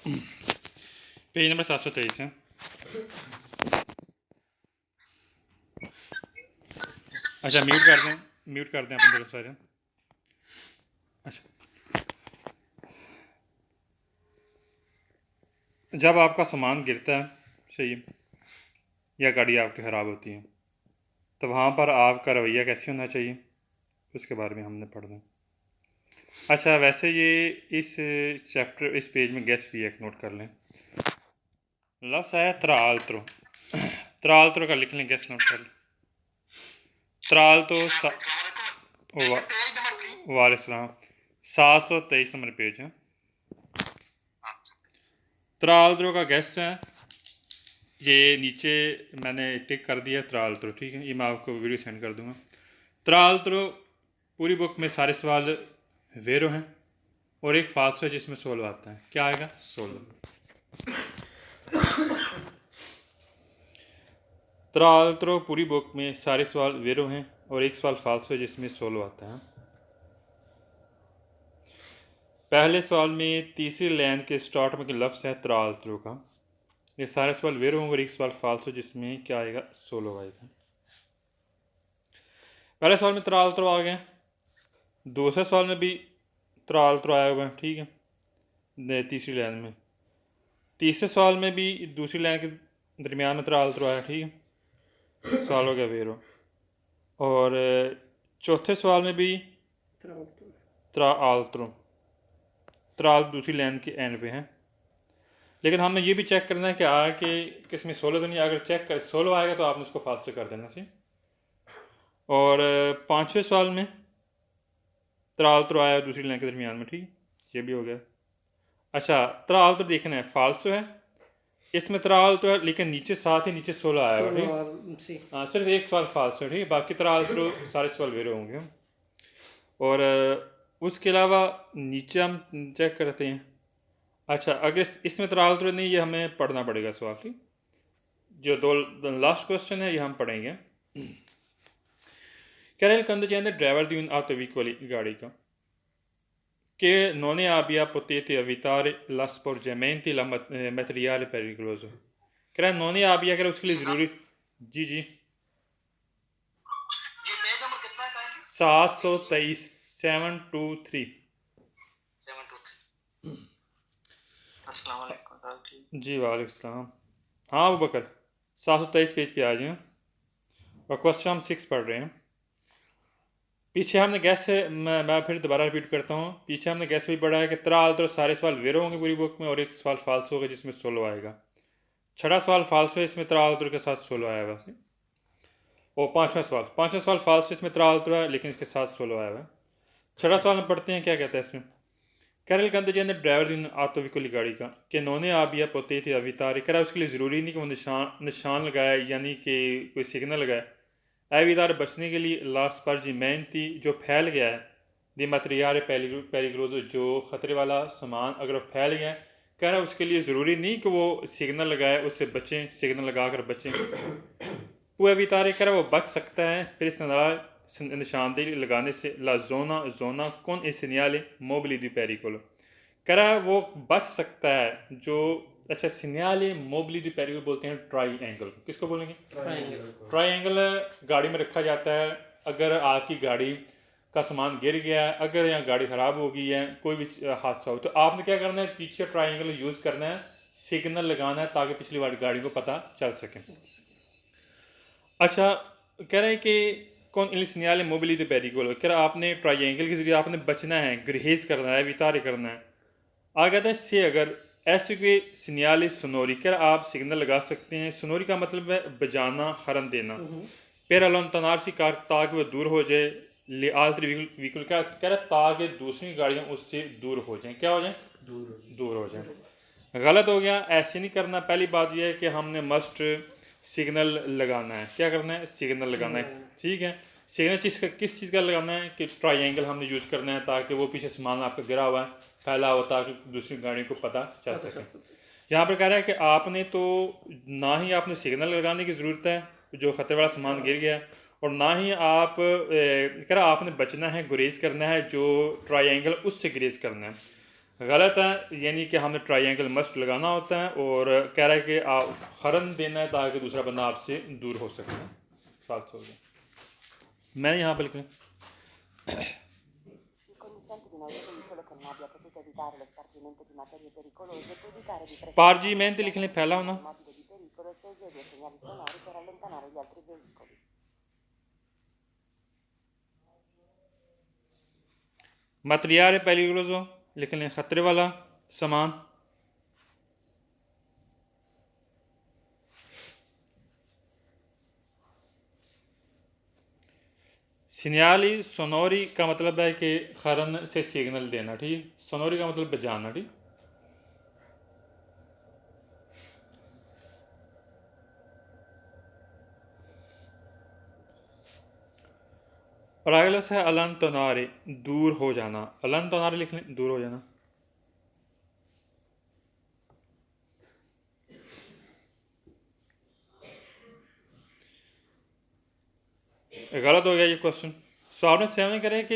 Page number 723 है। अच्छा mute कर दें अपन जरा सारे। अच्छा, जब आपका सामान गिरता है, सही है, या गाड़ी आपकी ख़राब होती है, तो वहाँ पर आपका रवैया कैसे होना चाहिए, उसके बारे में हमने पढ़ना है। अच्छा, वैसे ये इस चैप्टर इस पेज में गेस भी एक नोट कर लें। लफ्ज़ है त्रालत्रो। त्रालत्रो का लिख लें, गेस नोट कर लें। त्रालतो वालेकुम 723 नंबर पेज है। त्रालत्रो का गेस है, ये नीचे मैंने टिक कर दिया त्रालत्रो, ठीक है, ये मैं आपको वीडियो सेंड कर दूंगा। त्रालत्रो पूरी बुक में सारे सवाल वेरो हैं और एक फाल्सो है जिसमें सोलो आता है। क्या आएगा? सोलो। त्रालत्रो पूरी बुक में सारे सवाल वेरो हैं और एक सवाल फाल्सो है जिसमें सोलो आता है। पहले सवाल में तीसरी लाइन के स्टार्ट में लफ्ज़ है त्रालत्रो का। ये सारे सवाल वेरो होंगे और एक सवाल फाल्सो जिसमें क्या आएगा? सोलो आएगा। पहले सवाल में त्रालत्रो आ गया, दूसरे सवाल में भी त्रालत्रो आया हुआ है, ठीक है, तीसरी लाइन में। तीसरे सवाल में भी दूसरी लाइन के दरमियान में त्रालत्रो आया, ठीक है, सवाल हो गया वेरो। और चौथे सवाल में भी त्रालत्रो, त्राल दूसरी लाइन के एंड पे है। लेकिन हमें ये भी चेक करना है कि कि किसमें सोलो तो नहीं। अगर चेक कर सोलो आएगा तो आपने उसको फास्ट कर देना चाहिए। और पाँचवें सवाल में त्रालत्रो आया दूसरी लाइन के दरमियान में, ठीक, ये भी हो गया। अच्छा, त्रालत्रो देखना है फाल्सो है, इसमें त्रालत्रो है लेकिन नीचे साथ ही नीचे सोलो आया हुआ, ठीक। हाँ, सिर्फ एक सवाल फाल्सो है, ठीक है, बाकी त्रालत्रो सारे सवाल वेरे होंगे। और उसके अलावा नीचे हम चेक करते हैं। अच्छा, अगर इसमें त्रालत्रो नहीं, ये हमें पढ़ना पड़ेगा सवाल, ठीक। जो दो लास्ट क्वेश्चन है ये हम पढ़ेंगे। कह रहे कंदचेंद ड्राइवर दी auto veicoli गाड़ी का che non ne abbia potete evitare l'asporgimento la materiale pericoloso। कह रहा non ne abbia, कह रहा उसके लिए ज़रूरी। जी जी, 723 723। जी वालेकुम सलाम। हाँ अबू बकर, 723 पेज पे आ जाए और क्वेश्चन हम 6 पढ़ रहे हैं। पीछे हमने गैस से मैं फिर दोबारा रिपीट करता हूँ। पीछे हमने गैस भी पढ़ा है कि त्रालत्रो सारे सवाल वेरो होंगे पूरी बुक में और एक सवाल फाल्सो होगा जिसमें सोलो आएगा। छठा सवाल फाल्सो है, इसमें त्रालत्रो के साथ सोलो आया हुआ है। और पांचवा सवाल फाल्सो, इसमें त्रालत्रो है लेकिन इसके साथ सोलो आया हुआ है। छठा सवाल हम पढ़ते हैं, क्या कहता है इसमें। कैरल कंदचेंद ड्राइवर इन ऑटो व्हीकल गाड़ी का कि नोने आबिया पोते थे अवितार करा, उसके लिए ज़रूरी नहीं कि वो निशान लगाए, यानी कि कोई सिग्नल लगाए। अवितार बचने के लिए लास्ट पर जी मैन थी जो फैल गया है दी मतरियार पेरिग्रोज, जो ख़तरे वाला सामान अगर वो फैल गया है, कह रहा है उसके लिए ज़रूरी नहीं कि वो सिग्नल लगाए, उससे बचें, सिग्नल लगा कर बचें। वो अवितार कह रहा है वो बच सकता है फिर इस निशानदेही लगाने से ला जोना जोना कौन इस सिनियाले मोबली दी पेरिकोलो, कह रहा है वो बच सकता है जो। अच्छा, सिनियाले मोबली दी पेरिकोलो बोलते हैं ट्राई एंगल, किसको बोलेंगे? ट्राई एंगल गाड़ी में रखा जाता है अगर आपकी गाड़ी का सामान गिर गया है, अगर यहाँ गाड़ी ख़राब हो गई है, कोई भी हादसा हो, तो आपने क्या करना है, पीछे ट्राई एंगल यूज़ करना है, सिग्नल लगाना है ताकि पिछली वाली गाड़ी को पता चल सके। अच्छा, कह रहे हैं कि कौन इलिसनियाले मोबिली द पेरिकोल, कह रहा आपने ट्राइंगल के जरिए आपने बचना है, ग्रहेज करना है, वितारे करना है। आ कहता है से अगर ऐसे के सिनियाले सुनोरी, कह रहा आप सिग्नल लगा सकते हैं। सुनोरी का मतलब है बजाना, हरन देना। पेर अलोन तनार सी कार ताकि वह दूर हो जाए, ले आलतरी व्हीकल का कह रहा ताकि दूसरी गाड़ियाँ उससे दूर हो जाएं। क्या हो जाए? दूर हो जाए। गलत हो गया, ऐसे नहीं करना। पहली बात यह है कि हमने मस्ट सिग्नल लगाना है। क्या करना है? सिग्नल लगाना है, ठीक है। सिग्नल किस चीज़ का लगाना है कि ट्राइंगल हमने यूज़ करना है ताकि वो पीछे सामान आपका गिरा हुआ है फैला हुआ, ताकि दूसरी गाड़ी को पता चल सके। यहाँ पर कह रहा है कि आपने तो ना ही आपने सिग्नल लगाने की ज़रूरत है जो ख़तरे वाला सामान गिर गया है, और ना ही आप कह रहा आपने बचना है, गुरेज करना है जो ट्राइंगल उससे ग्रेज करना है। गलत है, यानी कि हमने ट्रायंगल मस्ट लगाना होता है, और कह रहा है कि आप हरन देना है ताकि दूसरा बंदा आपसे दूर हो सके। फाल्स हो गया। मैं यहाँ पर लिख Il conducente di un autoveicolo che non abbia potuto evitare lo spargimento di materie pericolose può evitare di स्पार्जीमेंट लिख लें पहला होना। mobile di pericolo se esegue segnali sonori per allontanare gli altri veicoli. materiale peligroso लिख लें ख़तरे वाला सामान। सिग्नली सोनोरी का मतलब है कि खरन से सिग्नल देना, ठीक। सोनोरी का मतलब बजाना, ठीक। और अगला है अलन तनारे, दूर हो जाना। अलन तनारे लिख लें दूर हो जाना। गलत हो गया ये क्वेश्चन। सो आपने सेवन करें कि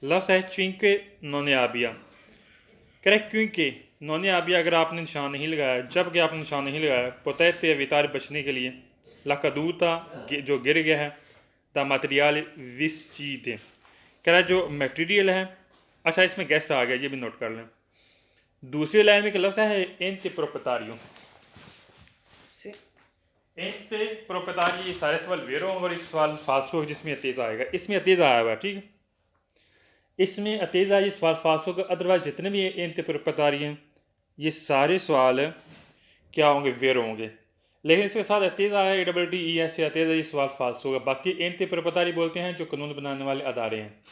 लफ्ज़ है चुंके नोने आबिया, करेक्ट। क्योंकि नोने आबिया अगर आपने निशान नहीं लगाया, जबकि आपने निशान नहीं लगाया, पोतैते वितार बचने के लिए लकदूता जो गिर गया है, द मटेरियल विस चीज है, कह रहा है जो मटेरियल है। अच्छा, इसमें गैस आ गया, ये भी नोट कर लें। दूसरी लाइन में एक लफ्ज़ है इंत प्रोपतारियों, इंत प्रोपतारी, सारे सवाल वेरो और इस सवाल फालसो जिसमें अतीज़ आएगा। इसमें अतीज़ आया हुआ है, ठीक है। इसमें अतीज़ा ये सवाल फालसो का, अदरवाइज जितने भी इंत प्रोपतारी हैं ये सारे सवाल क्या होंगे, वेरो होंगे। लेकिन इसके साथ अतीज़ा है ATTES से अतीज़ा ये सवाल फालसो होगा। बाकी इंत प्रोपतारी बोलते हैं जो कानून बनाने वाले अदारे हैं।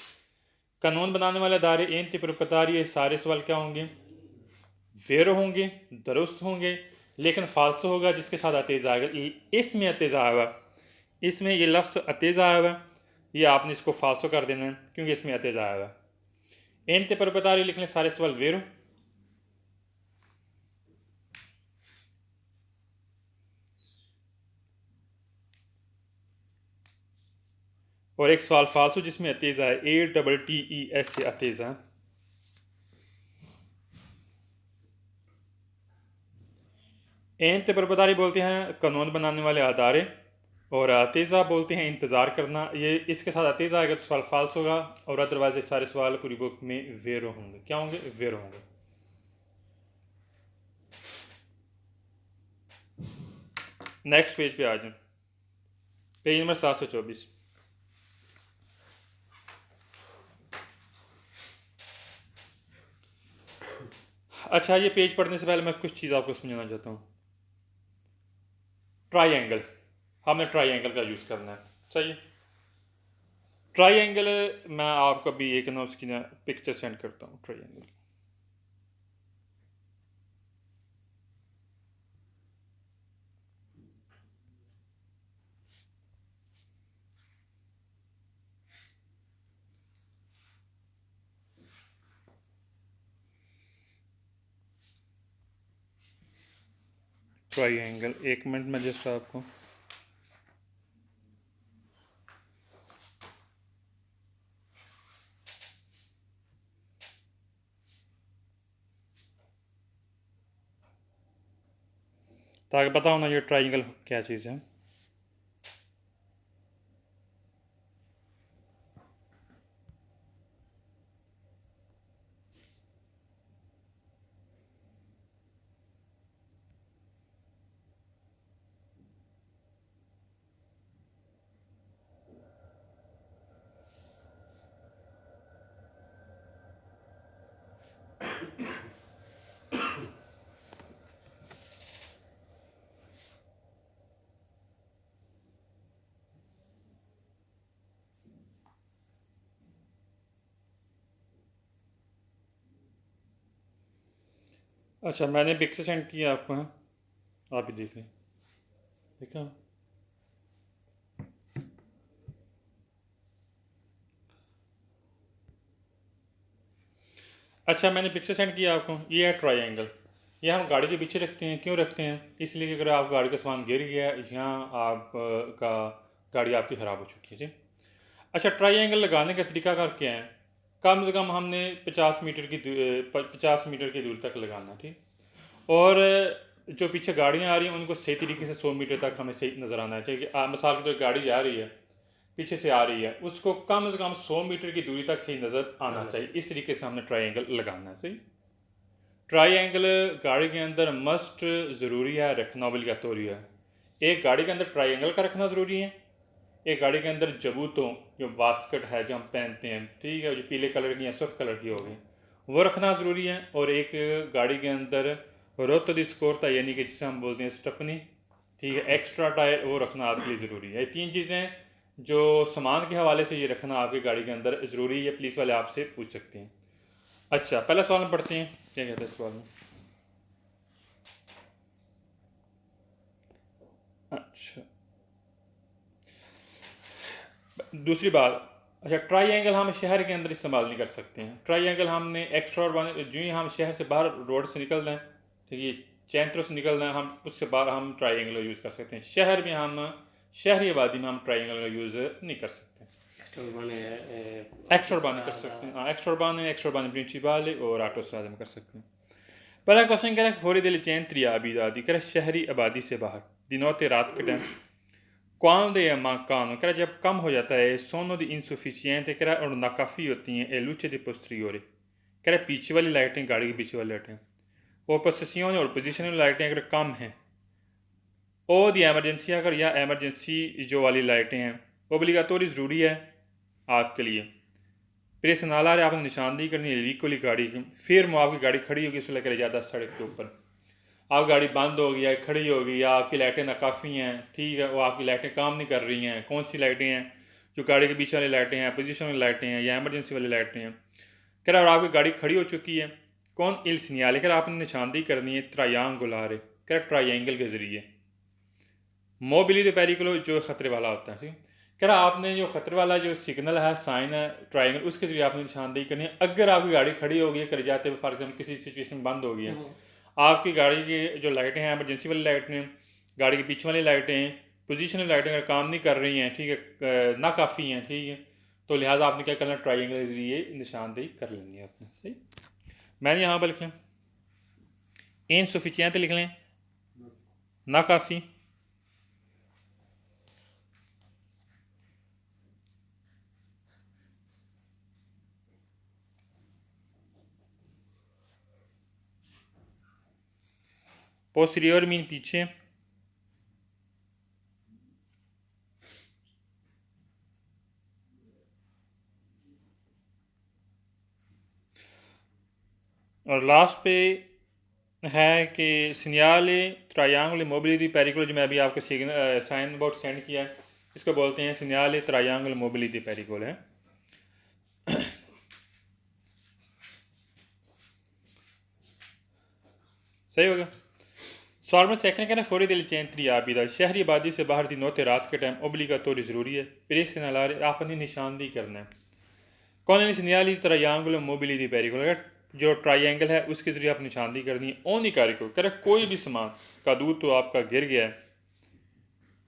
कानून बनाने वाले अदारे इंत प्रोपतारी, ये सारे सवाल क्या होंगे, वेरो होंगे, दुरुस्त होंगे। लेकिन फालसो होगा जिसके साथ अतीज़ा आएगा। इसमें अतीज़ा आया हुआ, इसमें ये लफ्ज़ अतीज़ा आया हुआ, ये आपने इसको फालसो कर देना है क्योंकि इसमें अतीज़ा आया हुआ। इंत प्रोपतारी लिख लें सारे सवाल वेरो, और एक सवाल फालसो जिसमें अतीज़ा है ATTES से अतीज़ा। इंत प्रोपतारी बोलते हैं कानून बनाने वाले अदारे, और अतीज़ा बोलते हैं इंतज़ार करना। ये इसके साथ अतीज़ा आएगा तो सवाल फाल्स होगा, और अदरवाइज ये सारे सवाल पूरी बुक में वेरो होंगे। क्या होंगे, वेरो होंगे। नेक्स्ट पेज पे आ जाए, पेज नंबर 724। अच्छा, ये पेज पढ़ने से पहले मैं कुछ चीज़ आपको समझाना चाहता हूँ। ट्राइंगल, हमने ट्राइंगल का यूज़ करना है, सही है। ट्राइंगल मैं आपको अभी एक ना उसकी ना पिक्चर सेंड करता हूँ ट्राइंगल। ट्राइंगल, एक मिनट में जस्ट आपको ताकि पता होना ये ट्राइंगल क्या चीज़ है। अच्छा, मैंने पिक्चर सेंड किया आपको, है आप भी देख लें, देखा। अच्छा, मैंने पिक्चर सेंड किया आपको, ये है ट्रायंगल। ये हम गाड़ी के पीछे रखते हैं, क्यों रखते हैं, इसलिए कि अगर आप गाड़ी का सामान गिर गया यहाँ आप का गाड़ी आपकी ख़राब हो चुकी है जी। अच्छा, ट्रायंगल लगाने का तरीका क्या है, कम से कम हमने 50 मीटर की दूरी तक लगाना, ठीक। और जो पीछे गाड़ियाँ आ रही हैं उनको सही तरीके से 100 मीटर तक हमें सही नज़र आना चाहिए कि मिसाल की तो गाड़ी जा रही है, पीछे से आ रही है, उसको कम से कम 100 मीटर की दूरी तक सही नज़र आना चाहिए। इस तरीके से हमने ट्रायंगल लगाना है, सही। ट्रायंगल गाड़ी के अंदर मस्ट ज़रूरी है रखना, ऑब्लिगेटरी है। एक गाड़ी के अंदर ट्रायंगल का रखना ज़रूरी है, एक गाड़ी के अंदर जबूतों जो बास्केट है जो हम पहनते हैं, ठीक है, जो पीले कलर की या सुर्ख कलर की होगी, वो रखना ज़रूरी है। और एक गाड़ी के अंदर रोतो स्कोरता यानी कि जिसे हम बोलते हैं स्टपनी, ठीक है, एक्स्ट्रा टायर, वो रखना आपके लिए ज़रूरी है। ये 3 चीज़ें जो सामान के हवाले से ये रखना आपकी गाड़ी के अंदर ज़रूरी है। पुलिस वाले आपसे पूछ सकते हैं। अच्छा, पहला सवाल हम पढ़ते हैं, क्या कहते हैं इस सवाल में। अच्छा, दूसरी बात, अच्छा, ट्राई हम शहर के अंदर इस्तेमाल नहीं कर सकते हैं। ट्राई हमने एक्स्ट्रा जो ही हम शहर से बाहर रोड से निकल रहे हैं, ठीक है, चैंत्रों से निकल रहे हैं, हम उससे बाहर हम ट्राई का यूज़ कर सकते हैं। शहर में हम शहरी आबादी में हम ट्राई का यूज़ नहीं कर सकते। एक्स्ट्रा कर सकते हैं, एक्स्ट्रा प्रिंसिपल और ऑटो स्ट्रादा में कर सकते हैं। पहला क्वेश्चन कह रहा है फौरी दिल चैंत्री आबादी कह रहा है शहरी आबादी से बाहर दिनों रात के टाइम Quando è mancano, che जब कम हो जाता है, sono di insufficiente che और नाकाफ़ी होती हैं, e luce di posteriore, कह रहा है पीछे वाली लाइटें, गाड़ी की पीछे वाली लाइटें, और पोजीशन और पोजीशनल लाइटें अगर कम हैं, और दी एमरजेंसी अगर या एमरजेंसी जो वाली लाइटें हैं, ओब्लिगाटोरी ज़रूरी है आपके लिए। प्रेस ना ला रहे, आपने निशानदेही करनी है लीक वाली गाड़ी की, फिर वो आपकी गाड़ी खड़ी होगी, उसको लेकर ज़्यादा सड़क के ऊपर, आप गाड़ी बंद हो गई है, खड़ी हो गई, या आपकी लाइटें नाकाफ़ी हैं, ठीक है, वो आपकी लाइटें काम नहीं कर रही हैं। कौन सी लाइटें हैं? जो गाड़ी के पीछे वाली लाइटें हैं, पोजीशन वाली लाइटें हैं, या एमरजेंसी वाली लाइटें हैं। कह रहा और आपकी गाड़ी खड़ी हो चुकी है, कौन इल सिग्नल, कह रहा आपने निशानदेही करनी है ट्रायंगुलर, कह रहा ट्रायंगल के ज़रिए। मोबिलिटी पेरिकुलो जो ख़तरे वाला होता है, ठीक। कह रहा आपने जो ख़तरे वाला जो सिग्नल है, साइन है ट्रायंगल, उसके ज़रिए आपने निशानदेही करनी है। अगर आपकी गाड़ी खड़ी हो गई है, कर जाते हुए फॉर एग्जाम्पल किसी सिचुएशन में बंद हो गई है, आपकी गाड़ी की जो लाइटें हैं, एमरजेंसी वाली लाइटें, गाड़ी की पीछे वाली लाइटें, पोजीशनल लाइटें अगर काम नहीं कर रही हैं, ठीक है, नाकाफ़ी हैं, ठीक है, तो लिहाजा आपने क्या करना, ट्रायंगल के ज़रिए निशानदेही कर लेनी है आपने, सही। मैंने यहाँ पर लिख लें इनसफिशिएंट लिख लें, नाकाफ़ी, पोस्टीरियर मीन पीछे, और लास्ट पे है कि सिग्नल ट्रायंगल मोबिलिटी पेरिकुलो, जो मैं अभी आपको साइन बोर्ड सेंड किया है, इसको बोलते हैं सिग्नल ट्रायंगल मोबिलिटी पेरिकुलो है। सही हो गया। सवाल में सेकंड कहना फौरी दिल चैंत्री आबिदा शहरी आबादी से बाहर दिनों रात के टाइम ओब्लिगाटोरी ज़रूरी है, प्रेस से नला आप अपनी निशानदेही करना है। कौन सिग्नल ट्रायंगल मोबिलिटी पेरिकुलो, जो ट्रायंगल है उसके ज़रिए आप निशानदेही करनी है। ओनी कार्य को कह रहा कोई भी सामान का दूध तो आपका गिर गया है,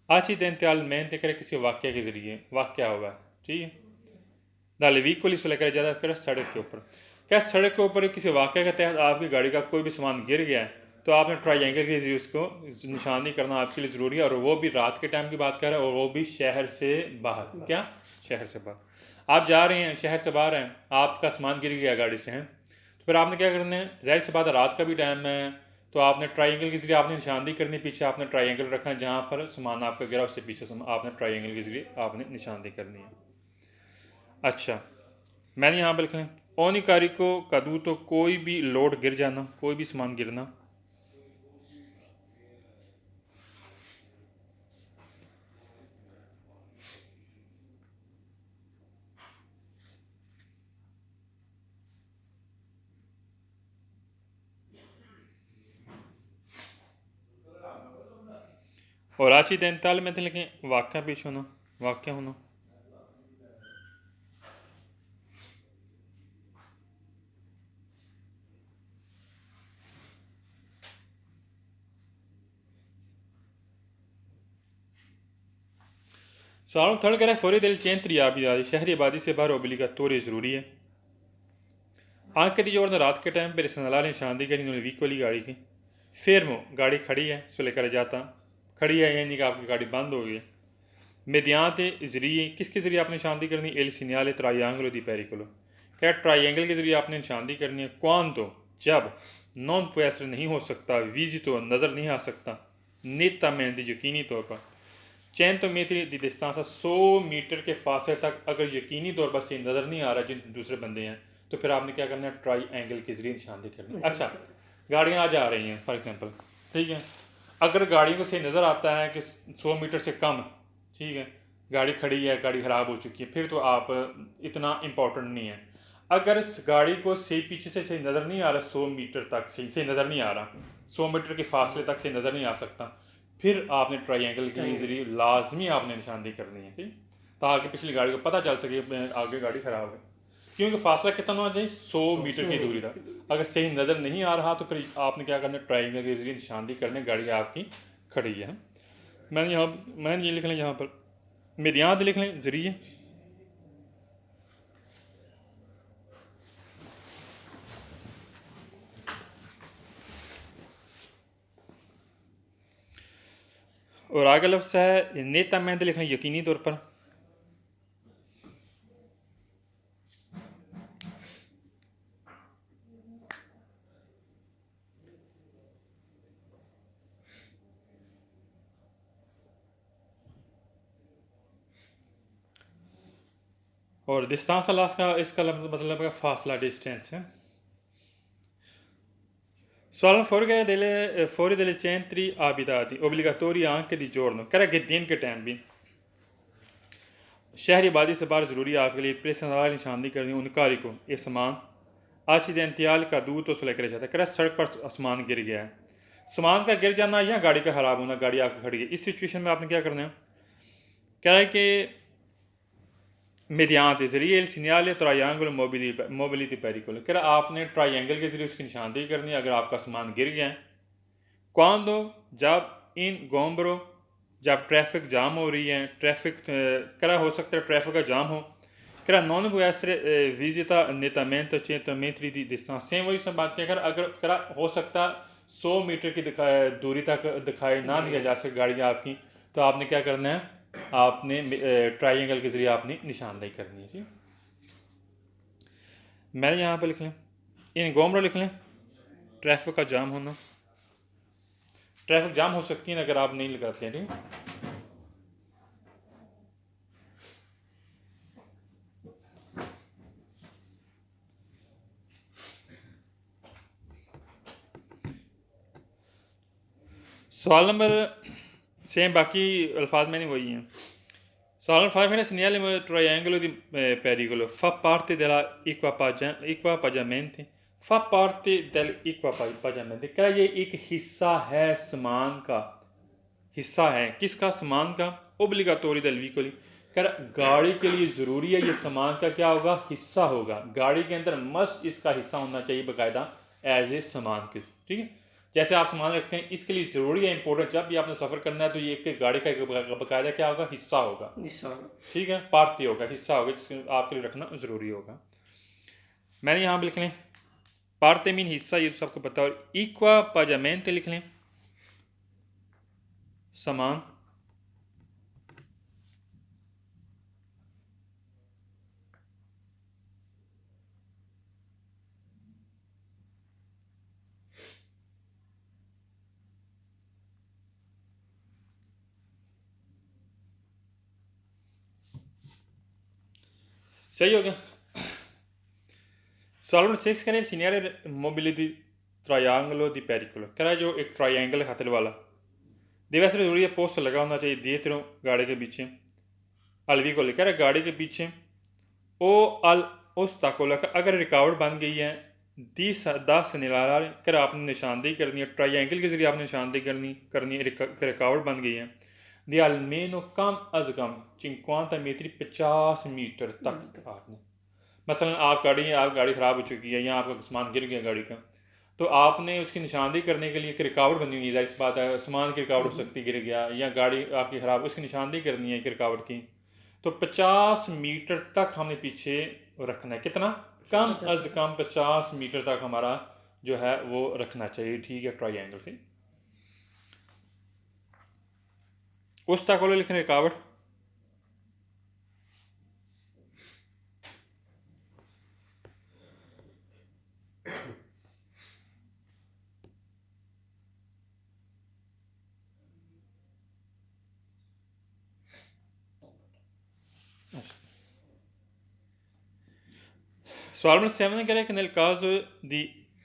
आची इंतकाल मेहनत करे किसी वाक्य के ज़रिए, वाक्य होगा, ठीक है, दाले वीक को लिस लेकर ज़्यादा कर सड़क के ऊपर, क्या सड़क के ऊपर किसी वाक्य के तहत आपकी गाड़ी का कोई भी सामान गिर गया है, तो आपने ट्रायंगल के ज़रिए उसको निशानी करना आपके लिए ज़रूरी है। और वो भी रात के टाइम की बात कर रहे हैं, और वो भी शहर से बाहर, क्या शहर से बाहर आप जा रहे हैं, शहर से बाहर हैं, आपका सामान गिर गया गाड़ी से, हैं, तो फिर आपने क्या करना है, जाहिर सी बात है रात का भी टाइम है, तो आपने ट्रायंगल के ज़रिए आपने निशानदेही करनी, पीछे आपने ट्रायंगल रखना है, जहाँ पर सामान आपका गिरा उससे पीछे आपने ट्रायंगल के ज़रिए आपने निशानदेही करनी है। अच्छा, मैंने यहाँ पर लिख लें ओनिकारी को कदू तो कोई भी लोड गिर जाना, कोई भी सामान गिरना, और आची दैनताल में थे लेकिन वाक्य पीछे होना, वाक्य होना। सवाल थर्ड कह रहा है फौरी दिल चैंत्री आबादी शहरी आबादी से बाहर ओबली का तोरी ज़रूरी है। anche di giorno रात के टाइम पर segnalare निशानदेही करनी उन्होंने वीक वाली गाड़ी की। fermo गाड़ी खड़ी है सुले कर जाता खड़ी है यानी कि आपकी गाड़ी बंद हो गई mediante ज़रिए किसके ज़रिए आपने निशानदेही करनी il segnale triangolo di pericolo क्या ट्राइंगल के ज़रिए आपने निशानदेही करनी है quando जब non può essere नहीं हो सकता visito नज़र नहीं आ सकता nettamente यकीनी तौर पर 100 मीटर की डिस्टेंस 100 मीटर के फासले तक अगर यकीनी तौर पर से नज़र नहीं आ रहा जिन दूसरे बंदे हैं तो फिर आपने क्या करना है ट्राई एंगल के ज़रिए निशानदेही करनी है। अच्छा गाड़ियाँ आज आ रही हैं फॉर एग्जांपल ठीक है अगर गाड़ियों को से नज़र आता है कि 100 मीटर से कम ठीक है गाड़ी खड़ी है गाड़ी ख़राब हो चुकी है फिर तो आप इतना इम्पोर्टेंट नहीं है। अगर गाड़ी को से पीछे से नज़र नहीं आ रहा 100 मीटर तक से नज़र नहीं आ रहा 100 मीटर के फासले तक से नज़र नहीं आ सकता फिर आपने ट्रायंगल के ज़रिए लाजमी आपने निशानदेही करनी है ठीक ताकि पिछली गाड़ी को पता चल सके आगे गाड़ी ख़राब है क्योंकि फासला कितना आ जाए 100 मीटर की दूरी तक अगर सही नज़र नहीं आ रहा तो फिर आपने क्या करना है ट्रायंगल के ज़रिए निशानदेही करने गाड़ी आपकी खड़ी है। मैंने ये लिख लें यहाँ पर mediante लिख लें ज़रिए और आगे लफ्ज़ है नेतamente लिख लें यकीनी तौर पर और distanza का इसका मतलब है फासला डिस्टेंस है। Sono fuori delle centri abitati, obbligatori anche di giorno, कह रहा है कि दिन के टाइम भी शहरी आबादी से बाहर ज़रूरी है आपके लिए प्रेसनदार निशानदेही करनी उन कारी को एक सामान accidentale caduto sulle कर जाता है कह रहा है सड़क पर सामान गिर गया है सामान का गिर जाना या गाड़ी का ख़राब होना गाड़ी आपकी खड़ी है इस सिचुएशन में आपने क्या करना है कह रहा है कि mediante ज़रिए il segnale triangolo mobility pericolo कह रहा आपने ट्रायंगल के ज़रिए उसकी निशानदेही करनी है अगर आपका सामान गिर गया है quando जब इन गोम्बरो जब ट्रैफिक जाम हो रही है ट्रैफिक कह रहा हो सकता है ट्रैफिक का जाम हो कह रहा non può essere visita nettamente 100 metri di distanza same वही सब बात क्या अगर कह रहा हो सकता 100 मीटर की दूरी तक दिखाई ना दिया जा सके गाड़ी आपकी तो आपने क्या करना है आपने ट्रायंगल के ज़रिए आपने निशानदेही करनी है ठीक मैंने यहाँ पर लिख लें इन गोमरो लिख लें ट्रैफिक का जाम होना ट्रैफिक जाम हो सकती है अगर आप नहीं लगाते हैं ठीक सवाल नंबर सेम बाकी अल्फाज में नहीं वही हैं सवाल नंबर 5 है segnale triangolo di pericolo fa parte della equipaggiamento fa parte dell'equipaggiamento क्या ये एक हिस्सा है सामान का हिस्सा है किसका सामान का ओब्लिगाटोरी del veicoli कर गाड़ी के लिए ज़रूरी है ये सामान का क्या होगा हिस्सा होगा गाड़ी के अंदर मस्ट इसका हिस्सा होना चाहिए बाकायदा एज ए सामान के ठीक है जैसे आप सामान रखते हैं इसके लिए ज़रूरी है इंपॉर्टेंट जब भी आपने सफ़र करना है तो ये एक गाड़ी का बाकायदा क्या होगा हिस्सा होगा ठीक है पार्ट होगा हिस्सा होगा जिसके आपके लिए रखना ज़रूरी होगा। मैंने यहाँ पर लिख लें पार्टे मीन हिस्सा ये तो सबको पता है और इक्वापाजामेंट लिख लें सामान सही हो गया। सवाल नंबर 6 करें सीनियर मोबिलिटी ट्रायंगलो दी पेरिकुलो कह रहा है जो एक ट्रायंगल खातिर वाला दीवार से जरूरी है पोस्ट लगा होना चाहिए दिए तेरों गाड़ी के पीछे अलवी को लेकर गाड़ी के पीछे ओ अल उस ताकोला का अगर रिकावट बन गई है दस निलारा कर आपने निशानदेही करनी है ट्रायंगल के जरिए आपने निशानदेही करनी रिकावट बन गई है दी almeno कम अज कम 50 मीटर 50 मीटर तक आपने मसलन आप गाड़ी ख़राब हो चुकी है या आपका सामान गिर गया गाड़ी का तो आपने उसकी निशानदेही करने के लिए एक रिकावट बनी हुई है इस बात है सामान की रिकावट हो सकती गिर गया या गाड़ी आपकी ख़राब उसकी निशानदेही करनी है एक रिकावट की तो 50 मीटर तक हमने पीछे रखना है कितना कम अज़ कम 50 मीटर तक हमारा जो है वो रखना चाहिए, ठीक है, ट्राई से। उस तक वाले लिखने रुकावट, Solomon 7 che nel caso di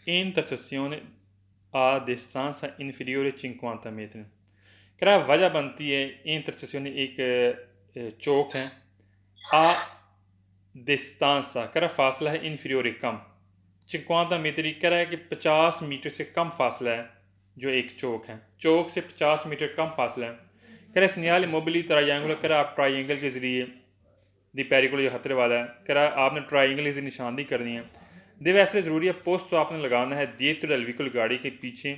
intersezione a distanza inferiore a 50 metri, क्या वजह बनती है इंटरसेक्शन एक चौक है आ डिस्टेंसा क्या फासला है इन्फीरियर कम 50 मीटर कह रहा है कि 50 मीटर से कम फासला है जो एक चौक है, चौक से 50 मीटर कम फासला है। कह रहा है सिग्नल मोबिली ट्रायंगुलर, कह रहा आप ट्रायंगल के ज़रिए दी पेरिकुलर जो खतरे वाला है, कह रहा आपने ट्रायंगल की निशानदी करनी है। दे वैसे ज़रूरी है पोस्ट तो आपने लगाना है dietro del veicolo गाड़ी के पीछे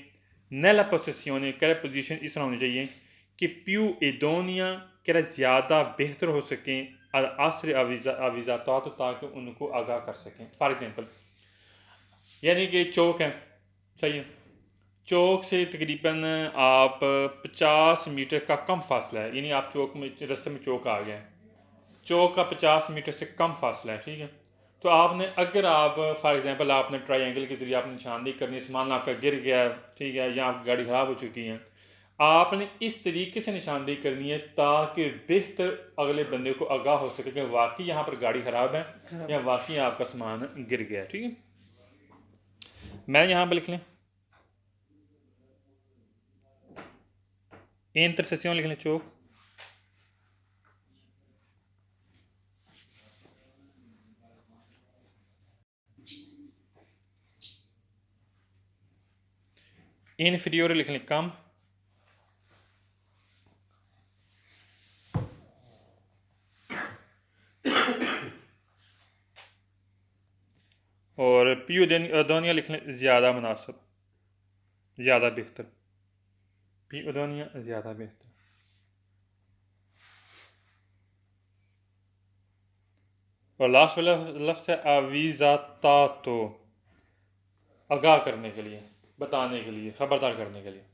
nella posizione, कह रहा पोजीशन इस तरह होनी चाहिए कि più idonea, कह रहा ज़्यादा बेहतर हो सकें आसर अविज़ाता, ताकि उनको आगाह कर सकें। फॉर एग्ज़ाम्पल यानी कि चौक है, सही है, चौक से तकरीबन आप 50 मीटर का कम फासला है, यानी आप चौक में रास्ते में चौक आ गए, चौक का 50 मीटर से कम फासला है, ठीक है। तो आपने अगर आप फॉर एग्जांपल आपने ट्रायंगल के ज़रिए आपने निशानदेही करनी है, सामान आपका गिर गया, ठीक है, या आपकी गाड़ी ख़राब हो चुकी है, आपने इस तरीके से निशानदेही करनी है ताकि बेहतर अगले बंदे को आगाह हो सके कि वाकई यहाँ पर गाड़ी ख़राब है या वाकई आपका सामान गिर गया, ठीक है। मैं यहाँ पर लिख लें इंटरसेक्शन, लिख लें चौक, इन्फीरियर लिख लें कम, और पियो दोनिया लिख लें ज़्यादा मुनासिब, ज़्यादा बेहतर, पियो दोनिया ज़्यादा बेहतर। और लास्ट वाला लफ्ज़ है अविज़ातातो, आगाह करने के लिए, बताने के लिए, खबरदार करने के लिए।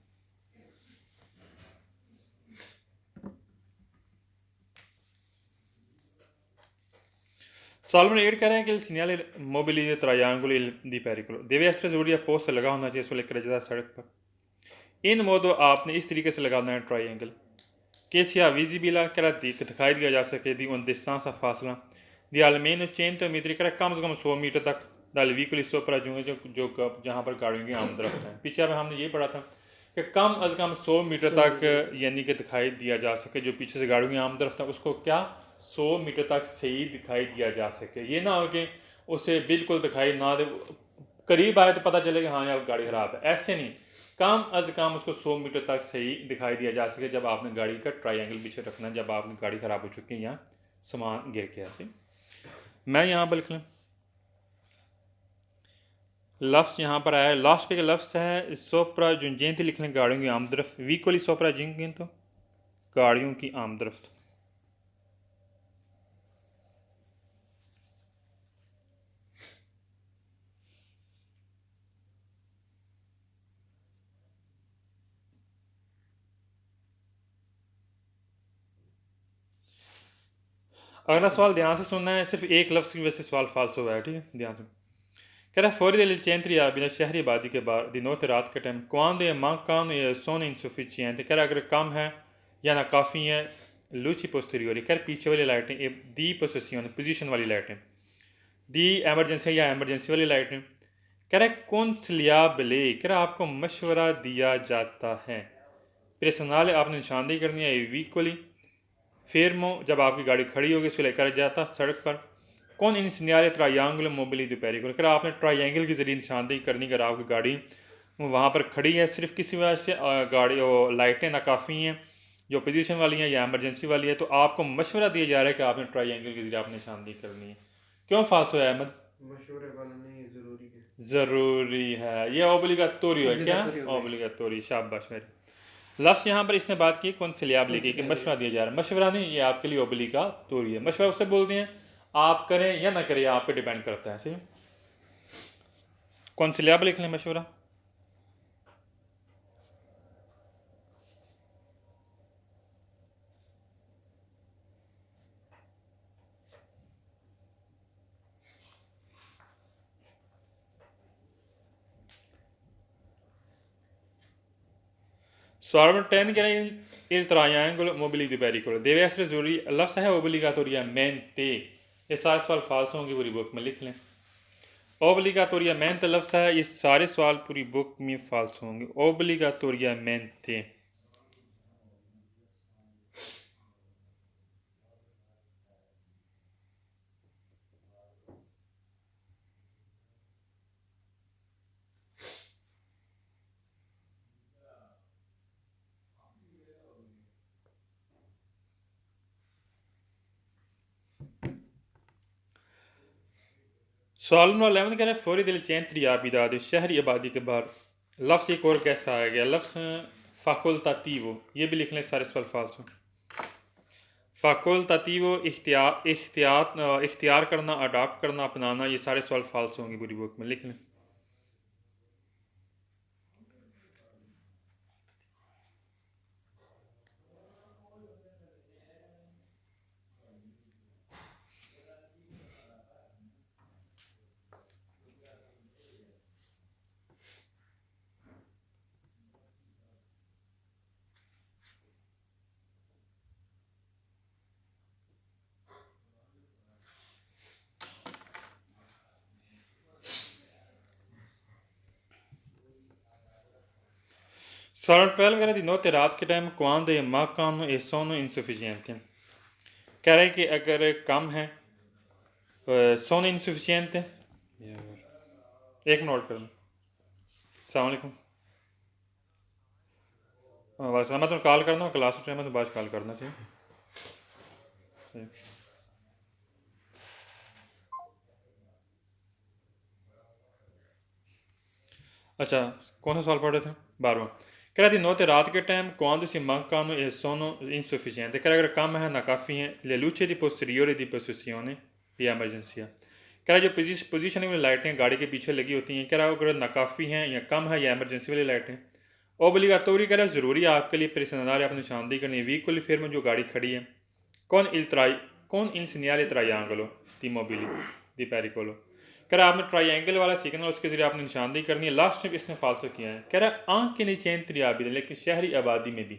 Solomon 8 कह रहे हैं कि il segnale mobile dei triangoli di pericolo deve essere ज़रूरी है पोस्ट से लगा होना चाहिए sulle carreggiate सड़क पर। इन मोदो आपने इस तरीके से लगाना है ट्रायंगल che sia visibile, कह दिखाई दिया जा सके दी उन distanza फासला di almeno 100 मीटर, कह कम से कम 100 मीटर तक dal vicolo sopra जो जहाँ पर गाड़ियों की आमदरफ्त है। पीछे अब हमने ये पढ़ा था कि कम अज़ कम 100 मीटर तक यानी कि दिखाई दिया जा सके, जो पीछे से गाड़ियों की आमदरफ्त है उसको क्या 100 मीटर तक सही दिखाई दिया जा सके। ये ना हो कि उसे बिल्कुल दिखाई ना दे, करीब आए तो पता चलेगा हाँ यार गाड़ी ख़राब है, ऐसे नहीं, कम अज़ कम उसको 100 मीटर तक सही दिखाई दिया जा सके जब आपने गाड़ी का ट्रायंगल पीछे रखना, जब आपकी गाड़ी ख़राब हो चुकी है या सामान गिर के। ऐसे मैं यहाँ पर लिख लूँ लफ्ज़ यहाँ पर आया लास्ट पे का लफ्ज़ है सोप्रा जुंजेंती, लिख लें गाड़ियों की आमदरफ्त, वीकोली सोप्रा जिंग तो गाड़ियों की आमदरफ्त। अगला सवाल ध्यान से सुनना है, सिर्फ एक लफ्ज़ की वजह से सवाल फाल्स हुआ है, ठीक है, ध्यान से। कह रहा फौरी दिल चेंत्री बिना शहरी आबादी के बाद दिनों रात के टाइम कौन दे माँ कान सोने इंसफिशियंट, कह रहा अगर कम है या ना काफ़ी है लूची पोस्टीरियोरी, कह पीछे वाली लाइटें दी पोजिशन पोजीशन वाली लाइटें, दी एमरजेंसी या एमरजेंसी वाली लाइटें, कह रहा कौन सलियाबले, कह रहा आपको मशवरा दिया जाता है पर्सनल आपने निशानदेही करनी है वीकली फेरमो जब आपकी गाड़ी खड़ी होगी उसे लेकर जाता सड़क पर कौन इन सिनारे ट्रायंगल मोबिली दोपहरी को, अगर आपने ट्रायंगल के ज़रिए निशानदेही करनी, अगर आपकी गाड़ी वहाँ पर खड़ी है सिर्फ किसी वजह से गाड़ी और लाइटें नाकाफ़ी हैं जो पोजीशन वाली हैं या एमरजेंसी वाली है, तो आपको मशवरा दिया जा रहा है कि आपने ट्रायंगल के ज़रिए आपने निशानदेही करनी है। क्यों फालतू है अहमद? मशवरे बनने ज़रूरी है, ज़रूरी है, ये ओब्लिगाटोरी है, क्या ओब्लिगाटोरी, शाबाश मेरे। लफ्स यहाँ पर इसने बात की कौन सलियाब लेके कि मशवरा दिया जा रहा है, मशवरा नहीं, ये आपके लिए ओब्लिगाटोरी है। मशवरा उससे बोलते हैं आप करें या ना करें, आप पे डिपेंड करता है, सही। कॉन्सिलियाबल लिख लें मशवरा। सवाल नंबर 10 कह रहे हैं il triangolo mobili di pericolo deve essere ज़रूरी लफ्ज़ है obbligatoriamente, ये सारे सवाल फाल्स होंगे पूरी बुक में लिख लें। obbligatoriamente लफ्ज़ है, ये सारे सवाल पूरी बुक में फाल्स होंगे। obbligatoriamente सवाल नंबर 11 कह रहे हैं फौरी दिल चेंत्री आबिदाद शहरी आबादी के बाहर लफ्ज़ एक और कैसा आया गया लफ्ज़ facoltativo, ये भी लिख लें सारे सवाल फाल्स हों। facoltativo इख्तियार करना, अडॉप्ट करना, अपनाना, ये सारे सवाल फाल्स होंगे पूरी बुक में लिख लें। सवाल 12 कह रहे दी नोते रात के time quando e mancano e sono insufficienti, कह रहे हैं कि अगर कम है sono insufficiente, एक नोट कर लें। अस्सलाम वालेकुम। वालेकुम, मैं तुम्हें कॉल करना हूँ क्लास टाइम में, तो बाद कॉल करना चाहिए। अच्छा, कौन सा सवाल पढ़ रहे थे? 12वां कह रहा थी नोते रात के time quando si mancano e sono insufficienti, कह रहा अगर कम है ना काफ़ी है le luci di posteriore di posizione di emergenza, कह रहा जो पोजीशन वाली लाइटें गाड़ी के पीछे लगी होती हैं, कह रहा अगर नाकाफ़ी हैं या कम है या एमरजेंसी वाली लाइटें ओब्लिगाटोरी, कह रहा ज़रूरी है आपके लिए पेरिसनदार आपने निशानदेही करनी है व्हीकल फिर में जो गाड़ी खड़ी है कौन इन सिग्नल ट्रायंगलो दी मोबिली दी पेरिकोलो, कह रहा आपने ट्रायंगल वाला सिग्नल उसके जरिए आपने निशानदेही करनी है। लास्ट में इसने फालतू किया है, कह रहा आंख के नीचे त्रियाबी है, लेकिन शहरी आबादी में भी,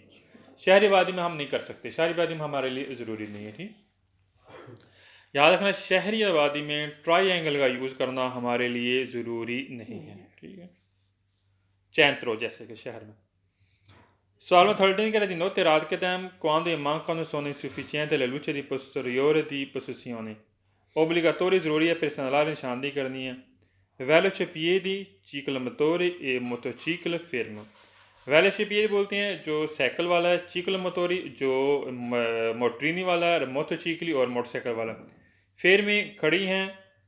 शहरी आबादी में हम नहीं कर सकते, शहरी आबादी में हमारे लिए ज़रूरी नहीं है। ठीक, याद रखना शहरी आबादी में ट्रायंगल का यूज़ करना हमारे लिए ज़रूरी नहीं है। ठीक है, चैंत्रो जैसे कि शहर में। सवाल में 13 कह रहे दी नोते रात के time quando mancano sono insufficienti le luci di posteriore di posizione obbligatori, ज़रूरी है पेरिसनदार निशानदेही करनी है। वेलोसिपिएडी चिक्लोमोटोरी ए मोटोचिकल फेर्मो, वेलोसिपिएडी बोलते हैं जो साइकिल वाला है, चिक्लोमोटोरी जो मोटरीनी वाला है, मोटोचिकली और मोटरसाइकिल वाला। फेर में खड़ी हैं,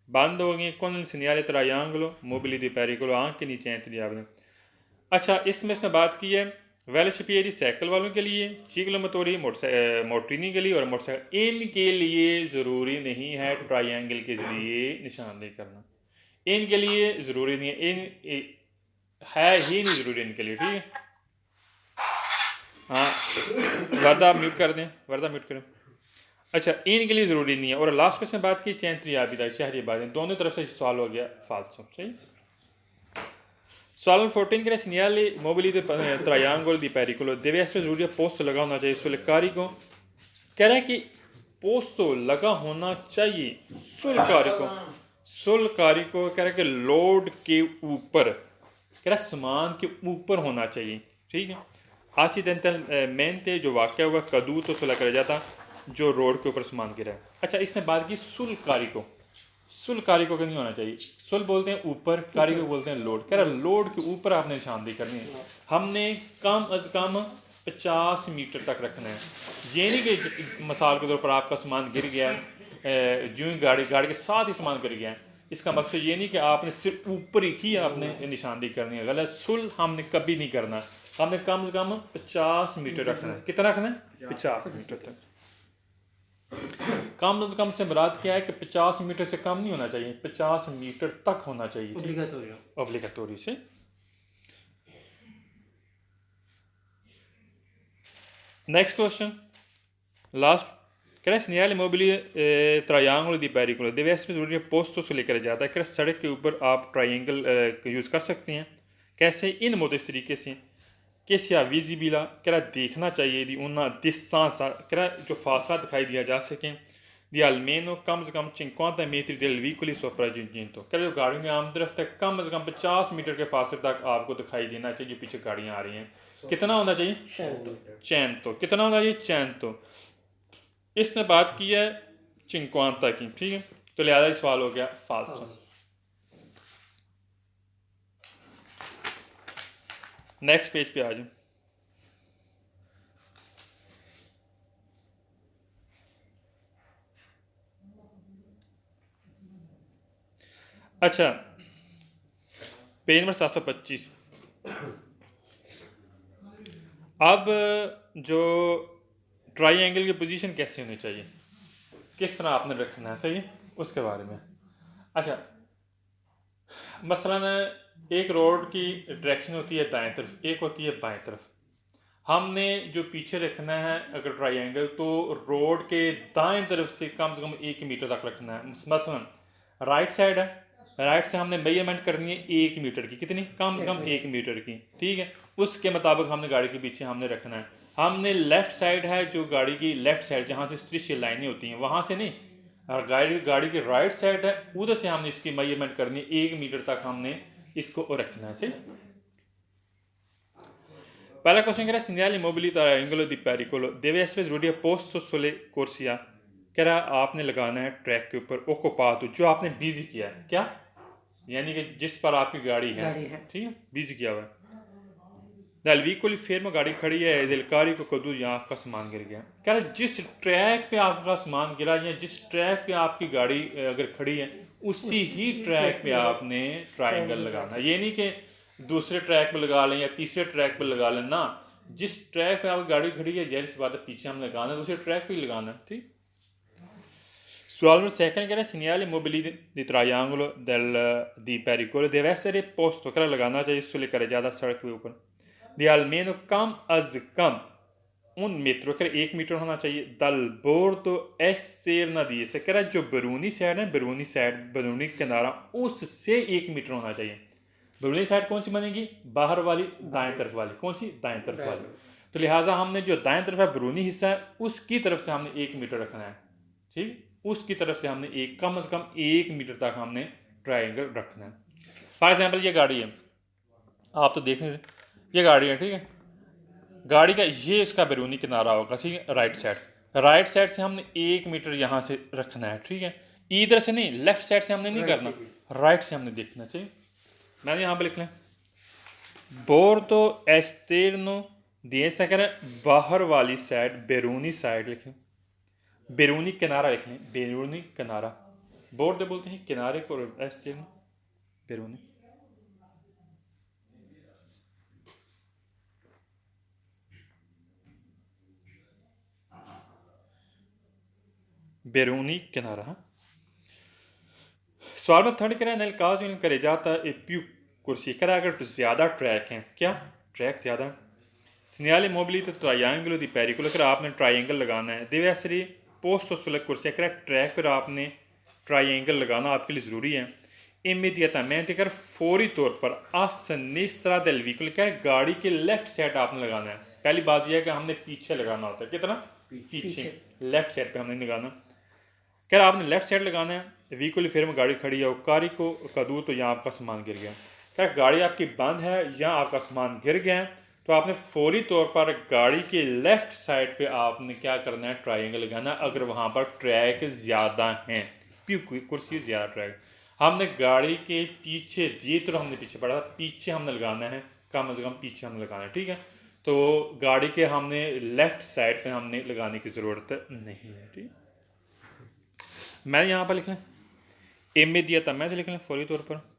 बंद हो गई, कौन सिग्नल ट्रायंगलो मोबिली दी पेरिकोलो, आंख के नीचे त्रियाबी। अच्छा, इसमें इसने बात की है वेलोसिपिएडी साइकिल वालों के लिए, चिक्लोमोटोरी मोटरीनी के लिए और मोटरसाइकिल, इनके लिए ज़रूरी नहीं है ट्रायंगल के ज़रिए निशानदेही करना, इनके लिए ज़रूरी नहीं है, है ही नहीं ज़रूरी इनके लिए। ठीक है, हाँ वर्दा म्यूट कर दें, वर्दा म्यूट करें। अच्छा, इनके लिए ज़रूरी नहीं है। और लास्ट में से बात की चैंत्री आबिदा शहरी आबादी, दोनों तरफ से सवाल हो गया फालतू। सही, सवाल 14 के सिग्नल मोबिली ट्रायंगल दी पेरिकोलो deve essere ज़रूरी है पोस्ट लगा होना चाहिए sul carico, कह रहा है कि पोस्ट तो लगा होना चाहिए sul carico, कह रहा है कि लोड के ऊपर, कह रहा है सामान के ऊपर होना चाहिए। ठीक है, accidentalmente जो वाक़या हुआ caduto sulla carreggiata, जो रोड के ऊपर सामान गिरा है। अच्छा, इसने बात की sul carico, सुल कारिको का नहीं होना चाहिए, सुल बोलते हैं ऊपर, कारिको बोलते हैं लोड, कह रहा लोड के ऊपर आपने निशानदेही करनी है, हमने कम अज़ कम 50 मीटर तक रखना है। ये नहीं कि मिसाल के तौर पर आपका सामान गिर गया है, जो ही गाड़ी के साथ ही सामान गिर गया है, इसका मकसद ये नहीं कि आपने सिर्फ ऊपर ही आपने निशानदेही करनी है, गलत। सुल हमने कभी नहीं करना, हमने कम से कम 50 मीटर रखना है। कितना रखना है? 50 मीटर तक। कम से कम से मुराद क्या है कि 50 मीटर से कम नहीं होना चाहिए, 50 मीटर तक होना चाहिए। ऑब्लिगेटोरी से। नेक्स्ट क्वेश्चन, लास्ट, कह segnale mobili triangolo di pericolo deve essere ज़रूरी पोस्टों से लेकर जाता है। कह सड़क के ऊपर आप ट्रायंगल यूज़ कर सकते हैं। कैसे? इन modo इस तरीके से कि sia visibile, कह देखना चाहिए दी una distanza, कह जो फासला दिखाई दिया जा सके di almeno कम से कम 50 metri del veicoli sopraggiungimento, कह जो गाड़ियों की आम तरफ तक कम से कम 50 मीटर के फासले तक आपको दिखाई देना चाहिए जो पीछे गाड़ियाँ आ रही हैं। कितना होना चाहिए? 100। कितना होना चाहिए? 100। इसने बात की है 50 की, ठीक है, तो लिहाजा ये सवाल हो गया फाल्स। नेक्स्ट पेज पे आ जाओ। अच्छा, पेज नंबर 725। अब जो ट्रायंगल की पोजीशन कैसे होनी चाहिए, किस तरह आपने रखना है, सही है, उसके बारे में। अच्छा, मसलन एक रोड की डायरेक्शन होती है दाएं तरफ, एक होती है बाएं तरफ। हमने जो पीछे रखना है अगर ट्रायंगल, तो रोड के दाएं तरफ से कम 1 मीटर तक रखना है। मसलन राइट साइड है, राइट से हमने मेजरमेंट करनी है 1 मीटर की, कितनी? कम से कम 1 मीटर की, ठीक है। उसके मुताबिक हमने गाड़ी के पीछे हमने रखना है। हमने लेफ्ट साइड है जो गाड़ी की लेफ्ट साइड जहाँ से स्ट्रिच लाइनें होती हैं वहाँ से नहीं, और गाड़ी की राइट साइड है उधर से हमने इसकी मेजरमेंट करनी है, 1 मीटर तक हमने इसको रखना है। सही। पहला क्वेश्चन कह रहा है segnale mobili triangolo di pericolo deve essere ज़रूरी posto sulle corsia, कह रहा है आपने लगाना है ट्रैक के ऊपर occupato, जो आपने बिजी किया है, क्या यानी कि जिस पर आपकी गाड़ी है, ठीक है, बिजी किया हुआ है। dal vicolo fermo, गाड़ी खड़ी है, del carico caduto, यहाँ आपका सामान गिर गया। कह रहा है जिस ट्रैक पे आपका सामान गिरा या जिस ट्रैक पे आपकी गाड़ी अगर खड़ी है उसी ही ट्रैक पे आपने ट्रायंगल लगाना है। ये नहीं कि दूसरे ट्रैक पे लगा लें या तीसरे ट्रैक पे लगा लें ना, जिस ट्रैक पे आपकी गाड़ी खड़ी है जैसी बात है पीछे हम लगाना है दूसरे ट्रैक पे ही लगाना है, ठीक। सवाल नंबर सेकंड कह रहे हैं segnale mobili di triangolo di pericolo deve essere posto, कह लगाना चाहिए इससे लेकर ज़्यादा सड़क के ऊपर di almeno कम अज कम उन मीटरों कर 1 मीटर होना चाहिए दल bordo esterno di से, कह रहा है जो बैरूनी साइड है, बैरूनी किनारा उससे 1 मीटर होना चाहिए। बैरूनी साइड कौन सी बनेगी? बाहर वाली, दाएं तरफ वाली। कौन सी? दाएं तरफ वाली। तो लिहाजा हमने जो दाएं तरफ है बैरूनी हिस्सा है उसकी तरफ से हमने 1 मीटर रखना है, ठीक। उसकी तरफ से हमने कम से कम 1 मीटर तक हमने ट्रायंगल रखना है। फॉर एग्जांपल ये गाड़ी है, आप तो देख रहे हैं ये गाड़ी है, ठीक है, गाड़ी का ये इसका बैरूनी किनारा होगा, ठीक है, राइट साइड से हमने 1 मीटर यहाँ से रखना है, ठीक है। इधर से नहीं, लेफ्ट साइड से हमने नहीं करना, राइट से हमने देखना चाहिए। मैंने यहाँ पर लिख लें bordo esterno di essa, कह रहे हैं बाहर वाली साइड, बैरूनी साइड लिखें, बैरूनी किनारा लिख लें, बैरूनी किनारा। बोर्ड बोलते हैं किनारे को, एस्टेर्नो बैरूनी। बैरूनी किनारा। सवाल में थर्ड करें नल काज करे जाता है प्यू कुर्सी, करा अगर ज़्यादा ट्रैक हैं, क्या ट्रैक ज़्यादा है, segnale mobili triangolo di pericolo, अगर आपने ट्रायंगल लगाना है deve essere posto sulla corsia, अगर ट्रैक पर आपने ट्रायंगल लगाना आपके लिए ज़रूरी है। immediatamente, अगर फौरी तौर पर a sinistra del veicolo, क्या गाड़ी के लेफ्ट साइड आपने लगाना है। पहली बात यह है कि हमने पीछे लगाना होता है, कितना पीछे, लेफ्ट साइड पे हमने लगाना। कह रहा आपने लेफ्ट साइड लगाना है, व्हीकल फिर में गाड़ी खड़ी है, कारी को कदू तो यहाँ आपका सामान गिर गया। कह गाड़ी आपकी बंद है या आपका सामान गिर गया है, तो आपने फौरी तौर पर गाड़ी के लेफ्ट साइड पे आपने क्या करना है, ट्रायंगल लगाना अगर वहाँ पर ट्रैक ज़्यादा हैं, कुर्सी ज़्यादा ट्रैक। हमने गाड़ी के पीछे, ये तो हमने पीछे पड़ा था, पीछे हमने लगाना है, कम से कम पीछे हमने लगाना है, ठीक है। तो गाड़ी के हमने लेफ्ट साइड पे हमने लगाने की ज़रूरत नहीं है, ठीक। मैं यहाँ पर लिख लें immediatamente, मैं लिख लें फौरी तौर पर।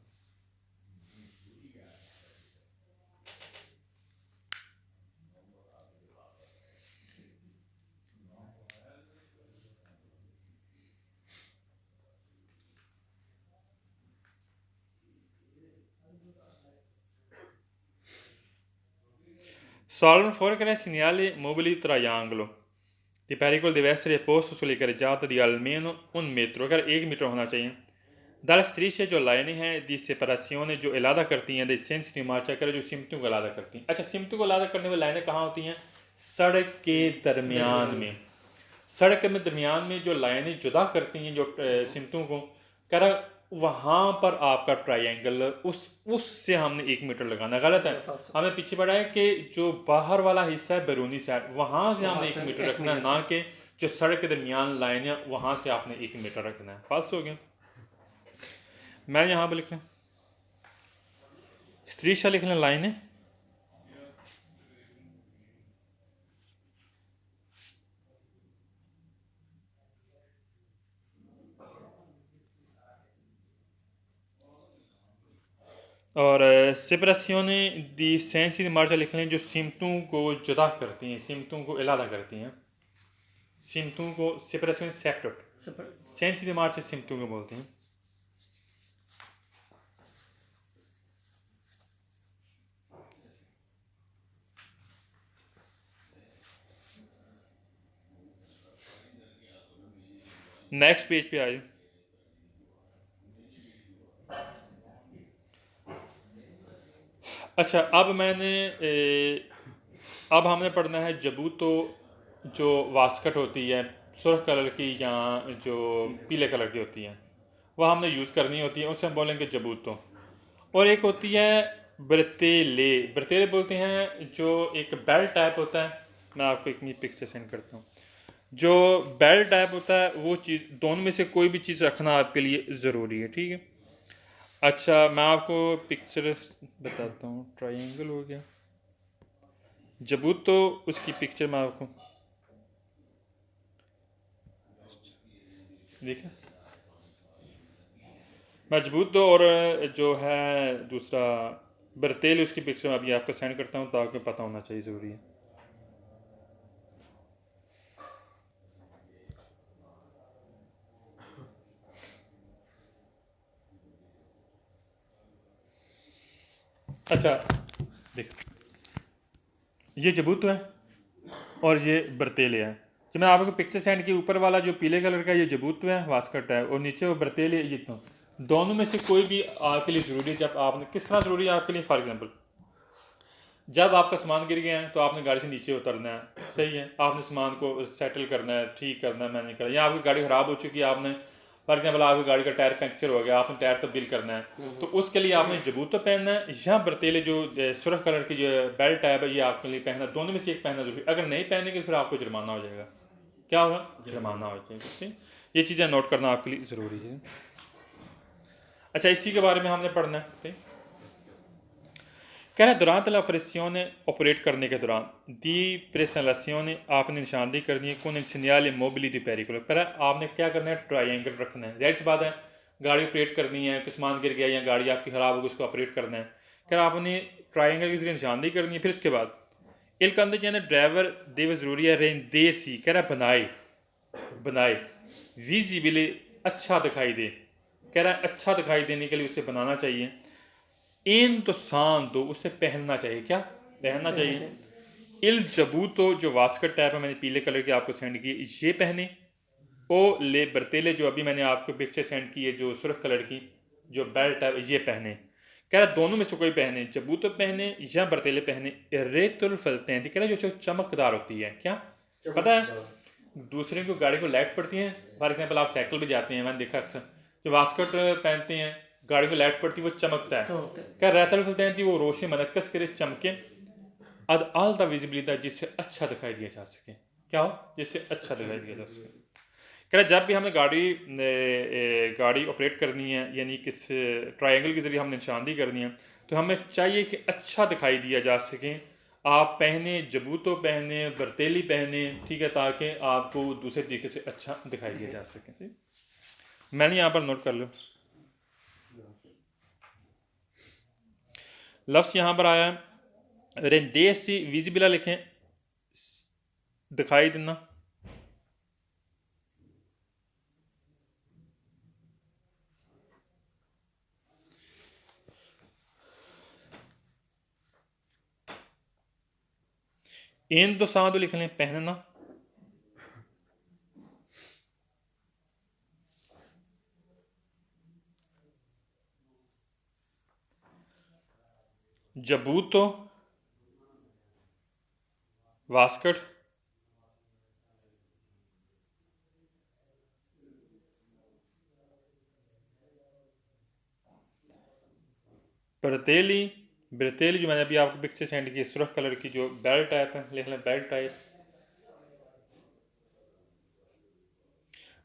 Solvendo fuori che segnali mobili triangolo di pericolo deve essere posto sulle carreggiate di almeno 1 metro, अगर 1 मीटर होना चाहिए. Dalle strisce जो लाइनें हैं दी सेपरेशन जो इलादा करती हैं, सेंसिटिव मार्चा कर जो सिमटों को इलादा करती हैं. अच्छा, सिमटों को इलादा करने वाली लाइनें कहाँ होती हैं? सड़क के दरमियान में. सड़क के दरमियान में जो लाइनें जुदा करती हैं जो सिमटों को, कह रहा वहाँ पर आपका ट्रायंगल उससे हमने 1 मीटर लगाना. गलत है, हमें पीछे पड़ा है कि जो बाहर वाला हिस्सा है बैरूनी साइड, वहाँ से हमने 1 मीटर रखना है, ना कि जो सड़क के दरमियान लाइन है वहाँ से आपने 1 मीटर रखना है. फाल्स हो गया. मैं यहाँ पर लिख रहा स्त्रीशा लिख लें लाइन है. और सेपरेशियोने दी सेंसी मार्चा लिख लें जो सिमटों को जुदा करती हैं, सिमटों को इलादा करती हैं. सिमटों को सेपरेशन सेपरेट, सेंसी दी मार्चा सिमटों को बोलते हैं. नेक्स्ट पेज पे आए. अच्छा, अब हमने पढ़ना है जबूतो जो वास्कट होती है सुर्ख कलर की या जो पीले कलर की होती है, वह हमने यूज़ करनी होती है, उससे हम बोलेंगे जबूतो. और एक होती है ब्रतेले. ब्रतेले बोलते हैं जो एक बेल टाइप होता है. मैं आपको एक पिक्चर सेंड करता हूँ. जो बेल टाइप होता है वो चीज़, दोनों में से कोई भी चीज़ रखना आपके लिए ज़रूरी है. ठीक है. अच्छा, मैं आपको पिक्चर बताता हूँ. ट्रायंगल हो गया, जबूतो, उसकी पिक्चर मैं आपको देखा. मैं जबूतो और जो है दूसरा बरतेल, उसकी पिक्चर मैं अभी आपको सेंड करता हूँ ताकि पता होना चाहिए, ज़रूरी है. अच्छा देख, ये जबूतो है और ये बरतेले है. जो मैं आपको पिक्चर सेंड की, ऊपर वाला जो पीले कलर का ये जबूतो है, वास्कट है, और नीचे वो बरतेले. ये तो दोनों में से कोई भी आपके लिए ज़रूरी है. जब आपने किस तरह ज़रूरी है आपके लिए, फॉर एग्जांपल जब आपका सामान गिर गया है तो आपने गाड़ी से नीचे उतरना है. सही है, आपने सामान को सेटल करना है, ठीक करना है, मैंने करा. या आपकी गाड़ी ख़राब हो चुकी है, आपने फॉर एग्जाम्पल आपकी गाड़ी का टायर पंक्चर हो गया, आपने टायर तब्दील करना है, तो उसके लिए आपने जबूतो पहनना है या बरतेले जो सुर्ख कलर की जो बेल्ट टाइप है ये आपके लिए पहनना. दोनों में से एक पहनना जरूरी. अगर नहीं पहनेंगे तो फिर आपको जुर्माना हो जाएगा. क्या होगा? जुर्माना हो जाएगा. ये चीज़ें नोट करना आपके लिए ज़रूरी है. अच्छा, इसी के बारे में हमने पढ़ना है. कह रहे durante la operazione ऑपरेट करने के दौरान दी प्रेसलासियोने आपने निशानदेही करनी है कौन सिग्नल मोबिली दी पेरिकुलर. पर आपने क्या करना है? ट्रायंगल रखना है. जाहिर सी बात है, गाड़ी ऑपरेट करनी है, कुछ सामान गिर गया या गाड़ी आपकी ख़राब होगी, उसको ऑपरेट करना है. कह रहा आपने ट्रायंगल की जरिए निशानदेही करनी है. फिर उसके बाद इल कंदे यानी ड्राइवर देव ज़रूरी है रेंदेर सी, कह रहा बनाए बनाए विजिबली अच्छा दिखाई दे. कह रहा है अच्छा दिखाई देने के लिए उसे बनाना चाहिए. इन तो सान दो, उसे पहनना चाहिए. क्या पहनना चाहिए? इल जबूतो जो वास्कट टाइप है, मैंने पीले कलर की आपको सेंड की, ये पहने. ओ ले बरतेले जो अभी मैंने आपको पिक्चर सेंड की है जो सुर्ख कलर की जो बेल्ट टाइप, ये पहने. कह रहा दोनों में से कोई पहने, जबूतो पहने या बरतेले पहने. रेतुल फलते हैं, कह रहा जो चमकदार होती है. क्या पता है? दूसरे को गाड़ी को लाइट पड़ती है, फॉर एग्जाम्पल आप साइकिल पे जाते हैं, मैंने देखा अक्सर जो वास्कट पहनते हैं, गाड़ी को लाइट पड़ती है, वो चमकता है. क्या रहता है वो रोशनी मनक्कस करे, चमके अद आलता विजिबिलिटी, जिससे अच्छा दिखाई दिया जा सके. क्या हो? जिससे अच्छा दिखाई दिया जा सके. कह रहा जब भी हमने गाड़ी ऑपरेट करनी है, यानी किस ट्रायंगल के जरिए हमने निशानदेही करनी है, तो हमें चाहिए कि अच्छा दिखाई दिया जा सके. आप पहने जबूतो पहने, बरतेली पहने, ठीक है, ताकि आपको दूसरे तरीके से अच्छा दिखाई दिया जा सके. मैंने यहाँ पर नोट कर लो. लफ्ज़ यहाँ पर आया है रेंदेसी विजिबिला, लिखें दिखाई देना. इन तो सादो लिख लें पहनना, जबूतो वास्कट, ब्रेतेली, ब्रेतेली जो मैंने अभी आपको पिक्चर सेंड की सुर्ख कलर की जो बेल्ट टाइप है, लिख लें बेल्ट टाइप।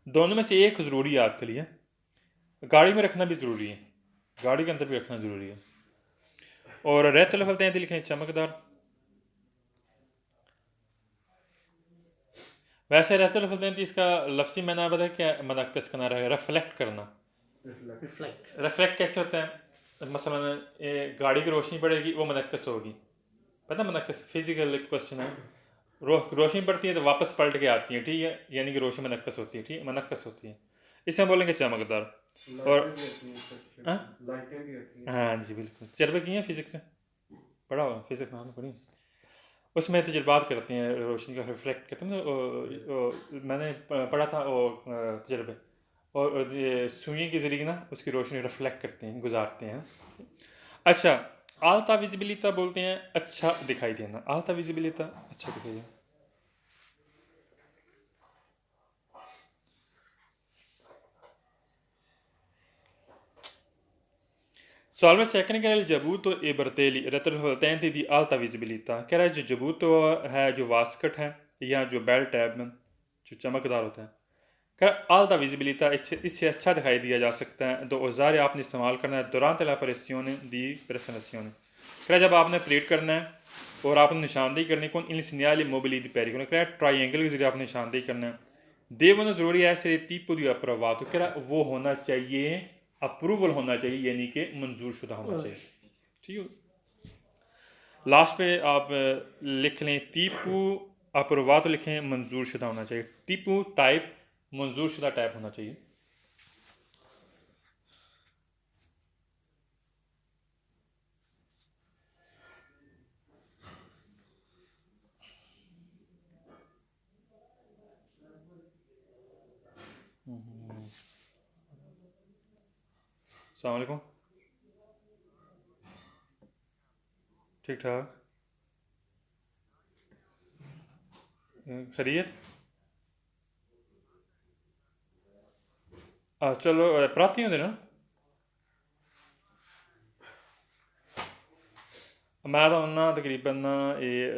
दोनों में से एक ज़रूरी है आपके लिए, गाड़ी में रखना भी ज़रूरी है, गाड़ी के अंदर भी रखना ज़रूरी है। और रेतुल फलतैंती लिखें चमकदार। वैसे रेतुल फलतैंती इसका लफ्सी मैंने पता है क्या मनक्कस करना रहेगा, रिफ्लेक्ट करना। रिफ्लेक्ट। रिफ्लेक्ट कैसे होता है, मसलन गाड़ी की रोशनी पड़ेगी वो मनक्कस होगी, पता है मनक्कस फिजिकल क्वेश्चन है, रोशनी पड़ती है तो वापस पलट के आती है, ठीक है, यानी कि रोशनी मनक्कस होती है, ठीक है, मनक्कस होती है, इसमें बोलेंगे चमकदार। और हाँ लाइटें भी होती हैं। हाँ जी बिल्कुल, तजर्बे किए हैं फिजिक्स से, पढ़ा होगा फिजिक्स में, पढ़ी, उसमें तजर्बात करते हैं, रोशनी का रिफ्लेक्ट करते हैं ना, मैंने पढ़ा था वो तजर्बे, और ये सुई के ज़रिए ना उसकी रोशनी रिफ्लेक्ट करते हैं, गुजारते हैं। अच्छा, आल्ता विजिबिलिटा बोलते हैं अच्छा दिखाई देना, आल्ता विजिबिलिटा अच्छा दिखाई देना। Solve tecnica del jabuto e berteli retrovertenti di alta visibilità, कह रहा है जो जबूतो है, जो वास्कट है या जो बेल्ट है जो चमकदार होता है, कह रहा alta visibilità इससे अच्छा दिखाई दिया जा सकता है, दो औजार आपने इस्तेमाल करना है durante la pressione di presentazione, कह रहा जब आपने परेड करना है और आपने निशानदेही करनी con il segnale mobili di pericolo, कह रहा ट्राइंगल के जरिए आपने निशानदेही करना है, देवनो ज़रूरी है ऐसे tipo di approvato, कह रहा वो होना चाहिए, अप्रूवल होना चाहिए, यानी कि मंजूर शुदा होना चाहिए, ठीक है। लास्ट पे आप लिख लें टीपू अप्रूवातो लिखें, मंजूर शुदा होना चाहिए, टीपू टाइप मंजूर शुदा टाइप होना चाहिए। अस्सलाम वालेकुम, ठीक ठाक, खैरियत, चलो प्राप्ति होंगे ना, मैं तो ना तकरीबन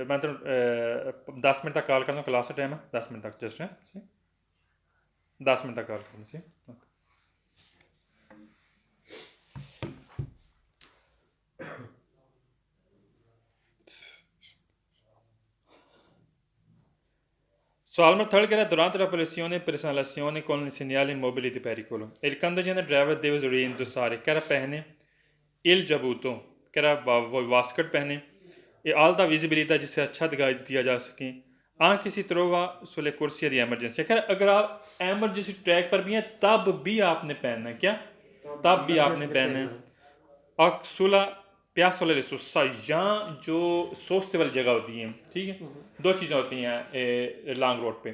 मैं तो 10 मिनट तक कॉल करता हूँ, क्लास का टाइम है 10 मिनट तक, जस्ट है 10 मिनट तक कॉल करना सी। Salmo third che era durante la presentazione con il segnale immobile di pericolo. E il candidato driver deve ज़रूरी इंतज़ार क्या पहने, il jabuto क्या वो वास्कट पहने, ये आल्ता विजिबिलिटी जिससे अच्छा दिखाई दिया जा सके, किसी trova sulle corsie di emergency, क्या अगर आप एमरजेंसी ट्रैक पर भी हैं तब भी आपने पहनना है, क्या तब भी आपने पहनना है, और सुला प्यास वाले सोसा या जो सोचते वाली जगह होती है, ठीक है, दो चीज़ें होती हैं लॉन्ग रोड पे।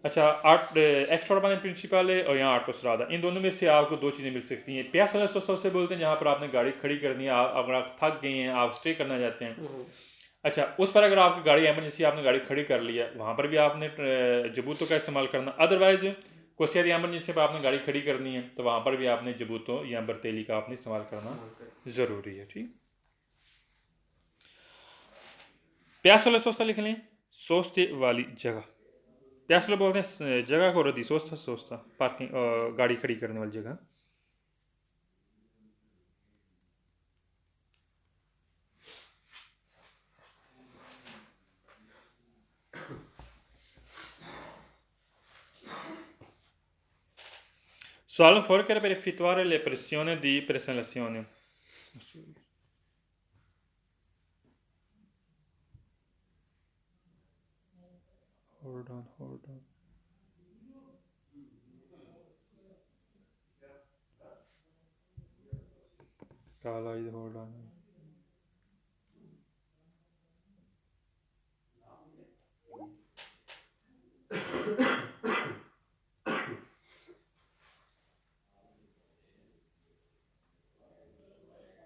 अच्छा, आर्ट एक्स्ट्रा उर्बान प्रिंसिपल है और यहाँ आर्टोस्ट्रादा, इन दोनों में से आपको दो चीज़ें मिल सकती हैं। प्यास वाला सोसा से बोलते हैं जहाँ पर आपने गाड़ी खड़ी करनी है, अगर आप थक गए हैं, आप स्टे करना चाहते हैं, अच्छा उस पर अगर आपकी गाड़ी एमरजेंसी आपने गाड़ी खड़ी कर ली है, वहाँ पर भी आपने जबूतों का इस्तेमाल करना, अदरवाइज कोई यदि एमरजेंसी पर आपने गाड़ी खड़ी करनी है तो वहाँ पर भी आपने जबूतों या बर्तेली का आपने इस्तेमाल करना ज़रूरी है, ठीक। प्यास वाला सोचता लिख लें, सोचते वाली जगह, प्यास वाला बोलते हैं जगह को रदी, सोचता सोचता पार्किंग गाड़ी खड़ी करने वाली जगह। Solve for per effettuare le pressioni di presentazione. Hold on. Kala hold on.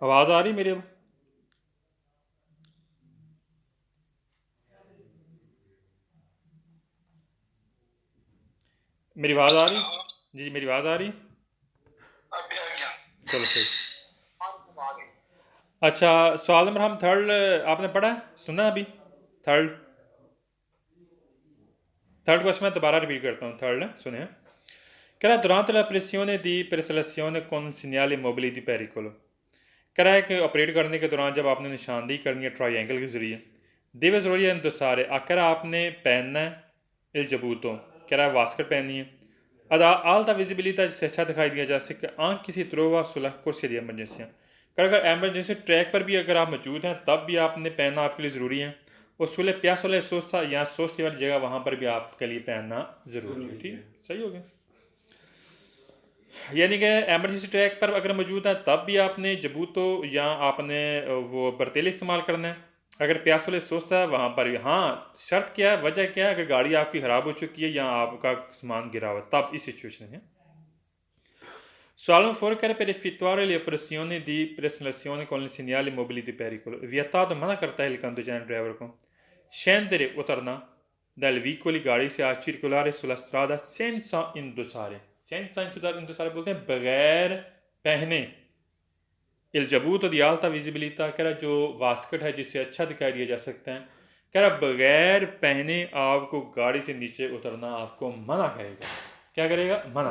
आवाज़ आ रही मेरी अब? मेरी आवाज़ आ रही? जी मेरी आवाज़ आ रही? चलो सही। अच्छा, सवाल नंबर हम थर्ड आपने पढ़ा है, सुना है अभी? थर्ड क्वेश्चन मैं दोबारा रिपीट करता हूँ। थर्ड सुने, कह रहा durante la pressione di preselezione con segnale mobili di pericolo, कह रहा है कि ऑपरेट करने के दौरान जब आपने निशानदेही करनी है ट्रायंगल के जरिए, देवे ज़रूरी है इंतसार है, कह रहा आपने पहनना है इल जबूतो, कह रहा है वास्कट पहननी है अदा आलता विजिबिलिटी जिससे अच्छा दिखाई दिया जा सके आंख किसी त्रोवा सुलह कुर्सी दी एमरजेंसियाँ, अगर एमरजेंसी ट्रैक पर भी अगर आप मौजूद हैं तब भी आपने पहनना आपके लिए ज़रूरी है, और सुलह प्यास वाले सोस्ता या सोस्ती वाली जगह वहाँ पर भी आपके लिए पहनना ज़रूरी है। ठीक, सही हो गया। यानी कि एमरजेंसी ट्रैक पर अगर मौजूद है तब भी आपने जबूतो या आपने वो बर्तेले इस्तेमाल करना है, अगर प्यास वाले सोचता है वहाँ पर भी। हाँ, शर्त क्या है, वजह क्या है, अगर गाड़ी आपकी ख़राब हो चुकी है या आपका सामान गिरा हुआ तब इस सिचुएशन है। Sono fuori per effettuare le operazioni di preselezione con il segnale mobili di pericolo. Vietato मना करता है il conducente ड्राइवर को scendere उतरना dal veicoli गाड़ी से a circolare sulla strada senza indossare बोलते हैं बगैर पहने il jabuto di alta visibilità, कह रहा जो वास्कट है जिससे अच्छा दिखाई दिया जा सकता है, कह रहा बगैर पहने आपको गाड़ी से नीचे उतरना आपको मना करेगा। क्या करेगा? मना।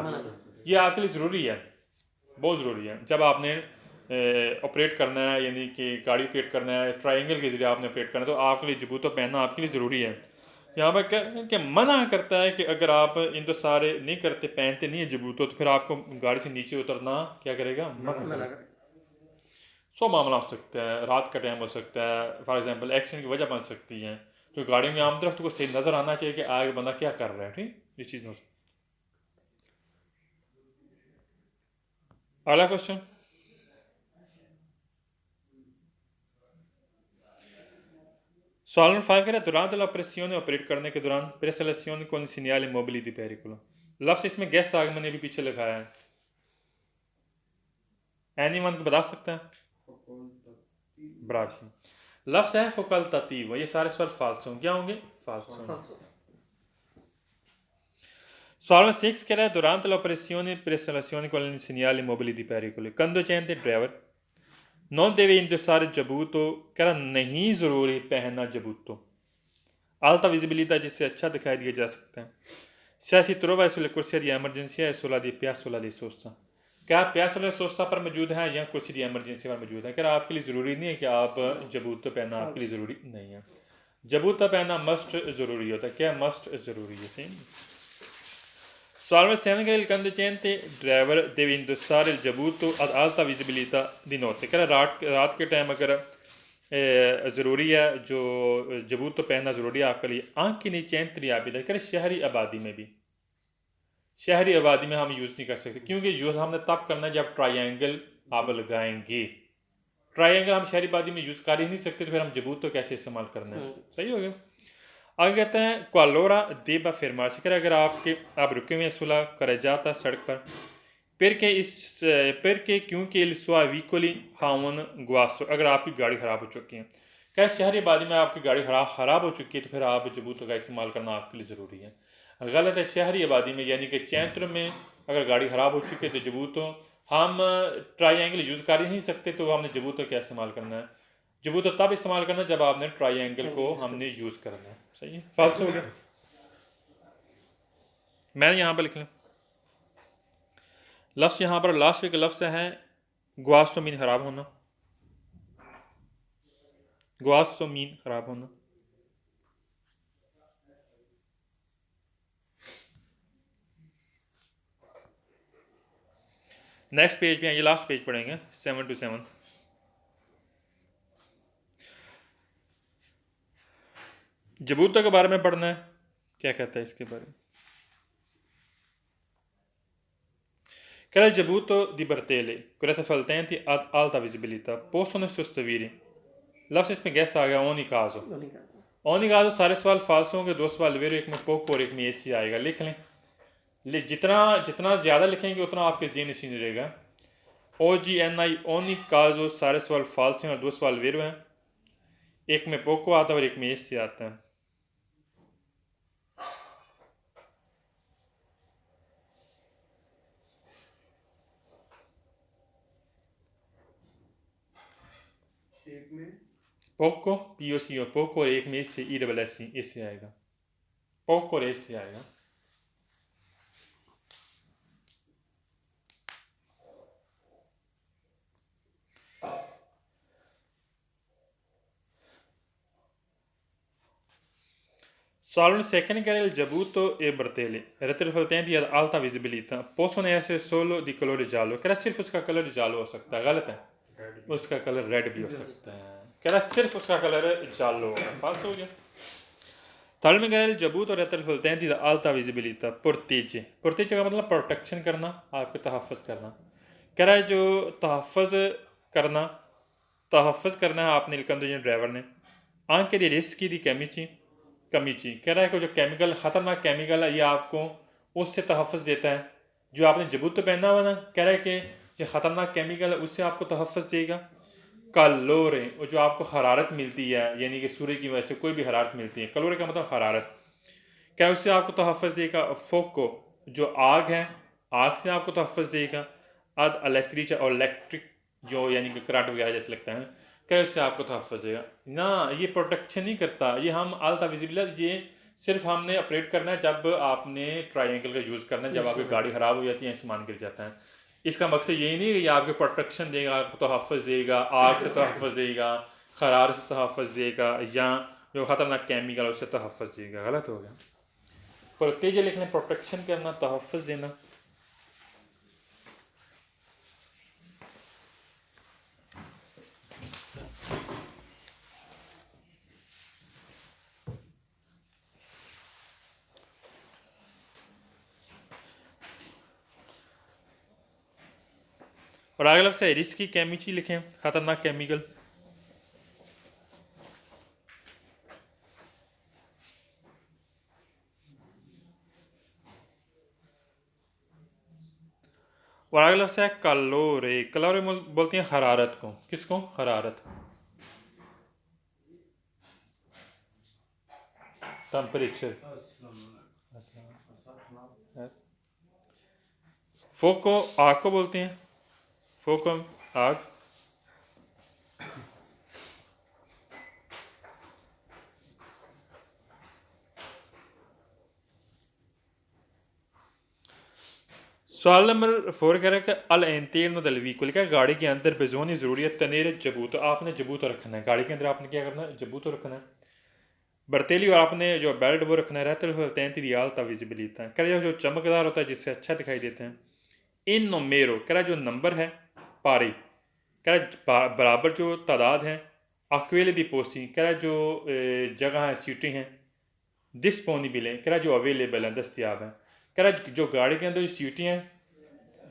ये आपके लिए ज़रूरी है, बहुत ज़रूरी है। जब आपने ऑपरेट करना है, यानी कि गाड़ी ऑपरेट करना है, ट्रायंगल के जरिए आपने ऑपरेट करना है, तो आपके लिए जबूतो पहनना आपके लिए ज़रूरी है। यहाँ पर क्या मना करता है कि अगर आप इन तो सारे नहीं करते, पहनते नहीं है जबूतो, तो फिर आपको गाड़ी से नीचे उतरना क्या करेगा? मना। सौ मामला हो सकता है, रात का टाइम हो सकता है, फॉर एग्जांपल एक्सीडेंट की वजह बन सकती है, तो गाड़ी में आम तरफ तो सही नज़र आना चाहिए कि आगे बंदा क्या कर रहा है। ठीक, ये चीज़ हो सकती है। अगला क्वेश्चन, सवाल नंबर 5 कह रहा है durante la pressione ऑपरेट करने के दौरान preselezione con segnale mobili di pericolo, लफ्ज़ इसमें गैस आग मैंने भी पीछे लिखाया है, एनीवन को बता सकता है? बराबर लफ्ज़ है facultativo, ये सारे सवाल फाल्स होंगे। क्या होंगे? फाल्स होंगे। सवाल में 6 कह रहा है durante l'operazione preselezione con il segnale mobili di pericolo, conducente driver non deve indossare जबूतो, कह रहा नहीं ज़रूरी पहनना जबूतो alta visibilità जिससे अच्छा दिखाई दिया जा सकता है, se si trova sulle corsie di emergenza e sulla di piazzola di sosta, क्या आप प्यासोला सोस्ता पर मौजूद हैं या कुर्सी दी एमरजेंसी पर मौजूद है? क्या आपके लिए ज़रूरी नहीं है कि आप जबूतो पहनना आपके लिए ज़रूरी नहीं है। जबूता पहनना मस्ट ज़रूरी होता है। क्या मस्ट ज़रूरी है? सही। सवाल में 7 il conducente driver deve indossare il giabbotto ad alta visibilità di notte, क्या रात के टाइम अगर ज़रूरी है जो जबूतो पहनना ज़रूरी है आपके लिए, आँख के नीचे एंत्रियाबिदा, क्या शहरी आबादी में भी, शहरी आबादी में हम यूज़ नहीं कर सकते, क्योंकि यूज़ हमने तब करना है जब ट्रायंगल आप लगाएंगे। ट्रायंगल हम शहरी आबादी में यूज़ कर ही नहीं सकते, तो फिर हम जबूतो कैसे इस्तेमाल करना है? सही हो गया। आगे कहते हैं क्वालोरा देबा फरमाश, अगर आप रुके हुए सुलह करे जाता सड़क पर फिर के क्योंकि इल्सवा वीकोली हावन गुआसो, अगर आपकी गाड़ी ख़राब हो चुकी है, क्या शहरी आबादी में आपकी गाड़ी ख़राब हो चुकी है, तो फिर आप जबूतो का इस्तेमाल करना आपके लिए ज़रूरी है। गलत है, शहरी आबादी में यानी कि चैत्र में अगर गाड़ी ख़राब हो चुकी है तो जबूतो हम ट्रायंगल यूज़ कर ही नहीं सकते, तो हमने जबूतो क्या इस्तेमाल करना है? जबूतो तब इस्तेमाल करना जब आपने ट्रायंगल को हमने यूज़ करना है। सही है, फाल्स हो गया। मैंने यहाँ पर लिख लिया लफ्ज़, यहाँ पर लास्ट एक लफ्ज़ है गुआसो मीन ख़राब होना, गुआसो मीन ख़राब होना। नेक्स्ट पेज पे ये लास्ट पेज पढ़ेंगे 7 to 7। जबूतो के बारे में पढ़ना है, क्या कहता है इसके बारे में? Che il giabbotto di Bartele, corretta faltenti ad alta visibilità, possono sostituire लफ्ज़ इसमें गैस आ गया ओनी काजो सारे सवाल फाल्स होंगे, 2 सवाल वेरो, एक में पोक और एक में एसी आएगा। लिख लें, जितना ज़्यादा लिखेंगे उतना आपके ज़हन नशीन रहेगा। OGNI ओनी काजो सारे सवाल फाल्स हैं और 2 सवाल वेरो हैं। एक में पोको आता है और एक में एस से आता है। एक में पोको POCO पोको और एक में एस से ESS इससे आएगा। पोको और एस से आएगा। Sono il secondary il giabuto e Bartelli. Retroflettenti ad alta visibilità possono essere solo di colore giallo. क्या सिर्फ उसका कलर जालो हो सकता है? गलत है, उसका कलर रेड भी हो सकता है। क्या सिर्फ उसका कलर जालो होगा? फाल्स हो गया। तालमें कह रहे जबूत और retroflettenti ad alta visibilità protegge protegge का मतलब प्रोटेक्शन करना, आपके तहफ़्फ़ुज़ करना। कह रहा है जो तहफ़्फ़ुज़ करना है आपने लिखा ड्राइवर ने आंख के लिए रिस्क की कमीची कह रहा है कि जो केमिकल ख़तरनाक केमिकल है ये आपको उससे तहफ़्फ़ुज़ देता है। जो आपने जबूत पहना हुआ ना, कह रहा है कि जो ख़तरनाक केमिकल है उससे आपको तहफ़्फ़ुज़ देगा। कलोरे और जो आपको हरारत मिलती है, यानी कि सूर्य की वजह से कोई भी हरारत मिलती है, कलोरे का मतलब हरारत, क्या उससे आपको तहफ़्फ़ुज़ देगा। फोको जो आग है, आग से आपको तहफ़्फ़ुज़ देगा। अद इलेक्ट्रिक जो यानी कि करंट वगैरह जैसे लगता है, क्या उससे आपको तहफ़्फ़ुज़ देगा ना। ये प्रोटेक्शन नहीं करता, ये हम अल्ता विजिबल, ये सिर्फ हमने ऑपरेट करना है जब आपने ट्रायंगल का यूज़ करना है, जब आपकी गाड़ी ख़राब हो जाती है, सामान गिर जाता है। इसका मकसद यही नहीं है कि आपको प्रोटेक्शन देगा, आपको तहफ़्फ़ुज़ देगा, आग से तहफ़्फ़ुज़ देगा, हरारत से तहफ़्फ़ुज़ देगा, या जो ख़तरनाक केमिकल उससे तहफ़्फ़ुज़ देगा। गलत हो गया। प्रोटेज लिखने प्रोटेक्शन करना, तहफ़्फ़ुज़ देना। और अगला लफ्ज़ है रिस्की केमिची लिखें, ख़तरनाक केमिकल। और अगला लफ्ज़ है कलोरे। कलोरे बोलते हैं हरारत को। किसको? हरारत, टेम्परेचर। फोको आग को बोलते हैं, फोको आग। सवाल नंबर 4 कह रहा है कि अल इंतरनो दल व्हीकल, क्या गाड़ी के अंदर बेजोनी ज़रूरियत तनेर जबूत, आपने जबूत रखना है गाड़ी के अंदर, आपने क्या करना है? जबूत रखना है। बर्तेली और आपने जो बेल्ट वो रखना है। रहते हुए तैंती रियाल विजिबिलिटी है, कह जो चमकदार होता है जिससे अच्छा दिखाई देते हैं। इन नोमेरो कह जो नंबर है पारी, कह बराबर जो तादाद है। अक्वेले दी पोस्टी कह जो जगह है, सीटें हैं। डिस्पोनिबल है कह जो अवेलेबल है, दस्तियाब हैं। कह जो गाड़ी के अंदर जो सीटें हैं,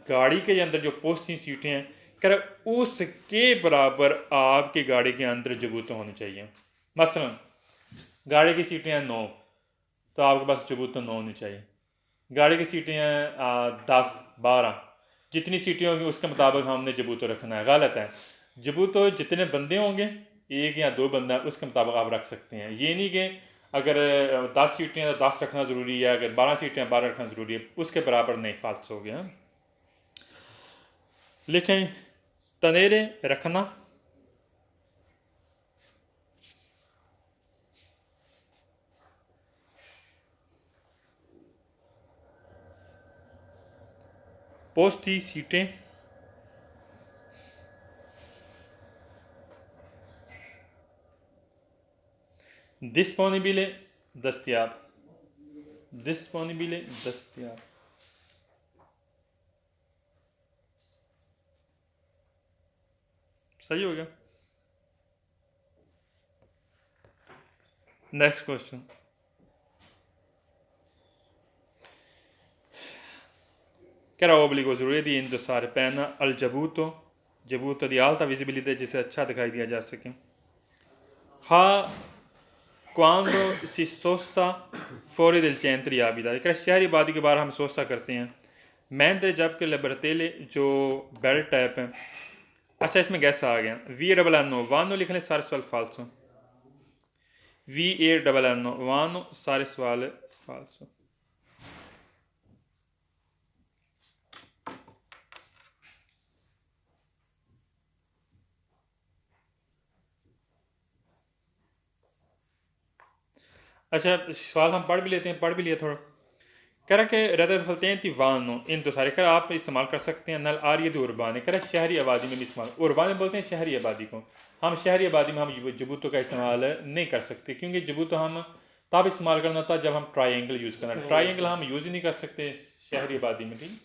गाड़ी के अंदर जो पोस्टी सीटें हैं, कह उसके बराबर आपकी गाड़ी के अंदर जबूत होनी चाहिए। मसलन गाड़ी की सीटें हैं 9, तो आपके पास जबूत 9 होनी चाहिए। गाड़ी की सीटें हैं 10 12, जितनी सीटें होंगी उसके मुताबिक हमने जबूत रखना है। गलत है। जबूत जितने बंदे होंगे, 1 या 2 बंदा, उसके मुताबिक आप रख सकते हैं। ये नहीं कि अगर 10 सीटें हैं तो 10 रखना ज़रूरी है, अगर 12 सीटें हैं 12 रखना ज़रूरी है, उसके बराबर नहीं, फाल्स हो गया। लिखें तनेरे रखना, पोस्टी सीटें, डिस्पोनिबल दस्तियाब, डिस्पोनिबल दस्तियाब। सही हो गया। नेक्स्ट क्वेश्चन, कह रहा ओब्लिगो ज़रूरी दी इंतसार पहना अल जबूतो, जबूतो दी आल्ता विजिबिलिटी जिसे अच्छा दिखाई दिया जा सके। हाँ क्वांडो सी सोस्ता फौरी दिल चैंत्री आबिदा, कह शहरी आबादी के बारे हम सोचता करते हैं mentre Giacche Le Bertelle जो बेल्ट टाइप है। अच्छा इसमें गैस आ गया वी डबल एन ओ वानो लिखने सारे सवाल फालसो V A double N O वानो सारे सवाल फालसो। अच्छा सवाल हम पढ़ भी लेते हैं, पढ़ भी लिया थोड़ा। कह रहा कि रदरसलतेंती वानो इन तो सारे कर आप इस्तेमाल कर सकते हैं नल आरियद उर्बान कह रहा शहरी आबादी में भी इस्तेमाल उर्बान में बोलते हैं शहरी आबादी को। हम शहरी आबादी में हम जबूतों का इस्तेमाल नहीं कर सकते क्योंकि जबूतो हम तब इस्तेमाल करना होता जब हम ट्राइंगल यूज़ करना, ट्राइंगल हम यूज़ ही नहीं कर सकते शहरी आबादी में। ठीक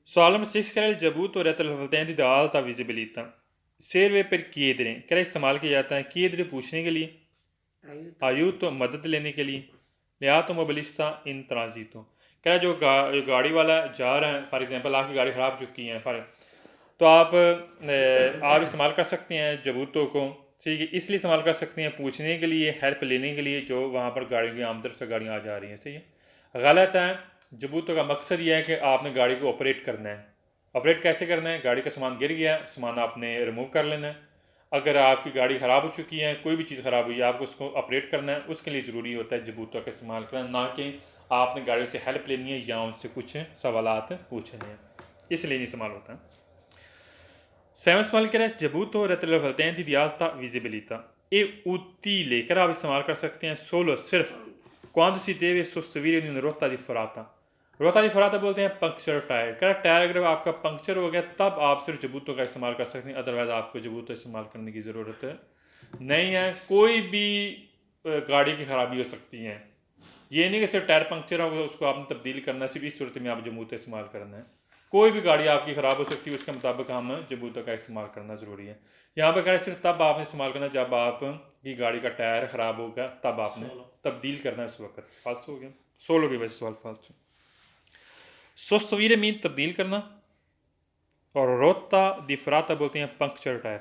सवाल नंबर 6 कह रहा है जबूतो रदरसलतेंती दाल ता विजिबिलिता सेरवे पर किएदरे कह रहा इस्तेमाल किया जाता है किएदरे पूछने के लिए, आयु तो मदद लेने के लिए, लिया तो मोबलिस्ता इन ट्रांजितो कह रहा जो गाड़ी वाला जा रहा है, फॉर एग्जांपल आपकी गाड़ी ख़राब चुकी है तो आप इस्तेमाल कर सकते हैं जबूतों को। ठीक है इसलिए इस्तेमाल कर सकते हैं पूछने के लिए, हेल्प लेने के लिए जो वहाँ पर गाड़ियों की आमदर से गाड़ियाँ आ जा रही हैं। सही है गलत है। जबूतों का मकसद यह है कि आपने गाड़ी को ऑपरेट करना है। ऑपरेट कैसे करना है, गाड़ी का सामान गिर गया, सामान आपने रिमूव कर लेना है। अगर आपकी गाड़ी ख़राब हो चुकी है, कोई भी चीज़ ख़राब हुई है, आपको उसको ऑपरेट करना है, उसके लिए ज़रूरी होता है जबूतों का इस्तेमाल करना, ना कि आपने गाड़ी से हेल्प लेनी है या उनसे कुछ सवालात पूछने हैं, इसलिए नहीं इस्तेमाल होता है। 7 सवाल कह रहा है जबूतो रतलफलतैन दी alta visibilità e utile कह रहा आप इस्तेमाल कर सकते हैं solo सिर्फ quando si deve sostituire una rotta di forata। रोता di forata बोलते हैं पंक्चर टायर। कह रहा टायर अगर आपका पंक्चर हो गया तब आप सिर्फ जबूतों का इस्तेमाल कर सकते हैं, अदरवाइज आपको जबूतों इस्तेमाल करने की ज़रूरत नहीं है। कोई भी गाड़ी की ख़राबी हो सकती है, ये नहीं कि सिर्फ टायर पंक्चर हो उसको आपने तब्दील करना है, सिर्फ इस सूरत में आप जबूतों इस्तेमाल करना है। कोई भी गाड़ी आपकी ख़राब हो सकती है, उसके मुताबिक हम जबूतों का इस्तेमाल करना ज़रूरी है। यहाँ पर कह रहे सिर्फ तब आपने इस्तेमाल करना जब आपकी गाड़ी का टायर ख़राब होगा, तब आपने तब्दील करना है। उस वक्त फालतू हो गया, 16 की वजह से सवाल फालतू। सोस्तवीर मीन तब्दील करना और रोता दी फराता बोलते हैं पंक्चर टायर।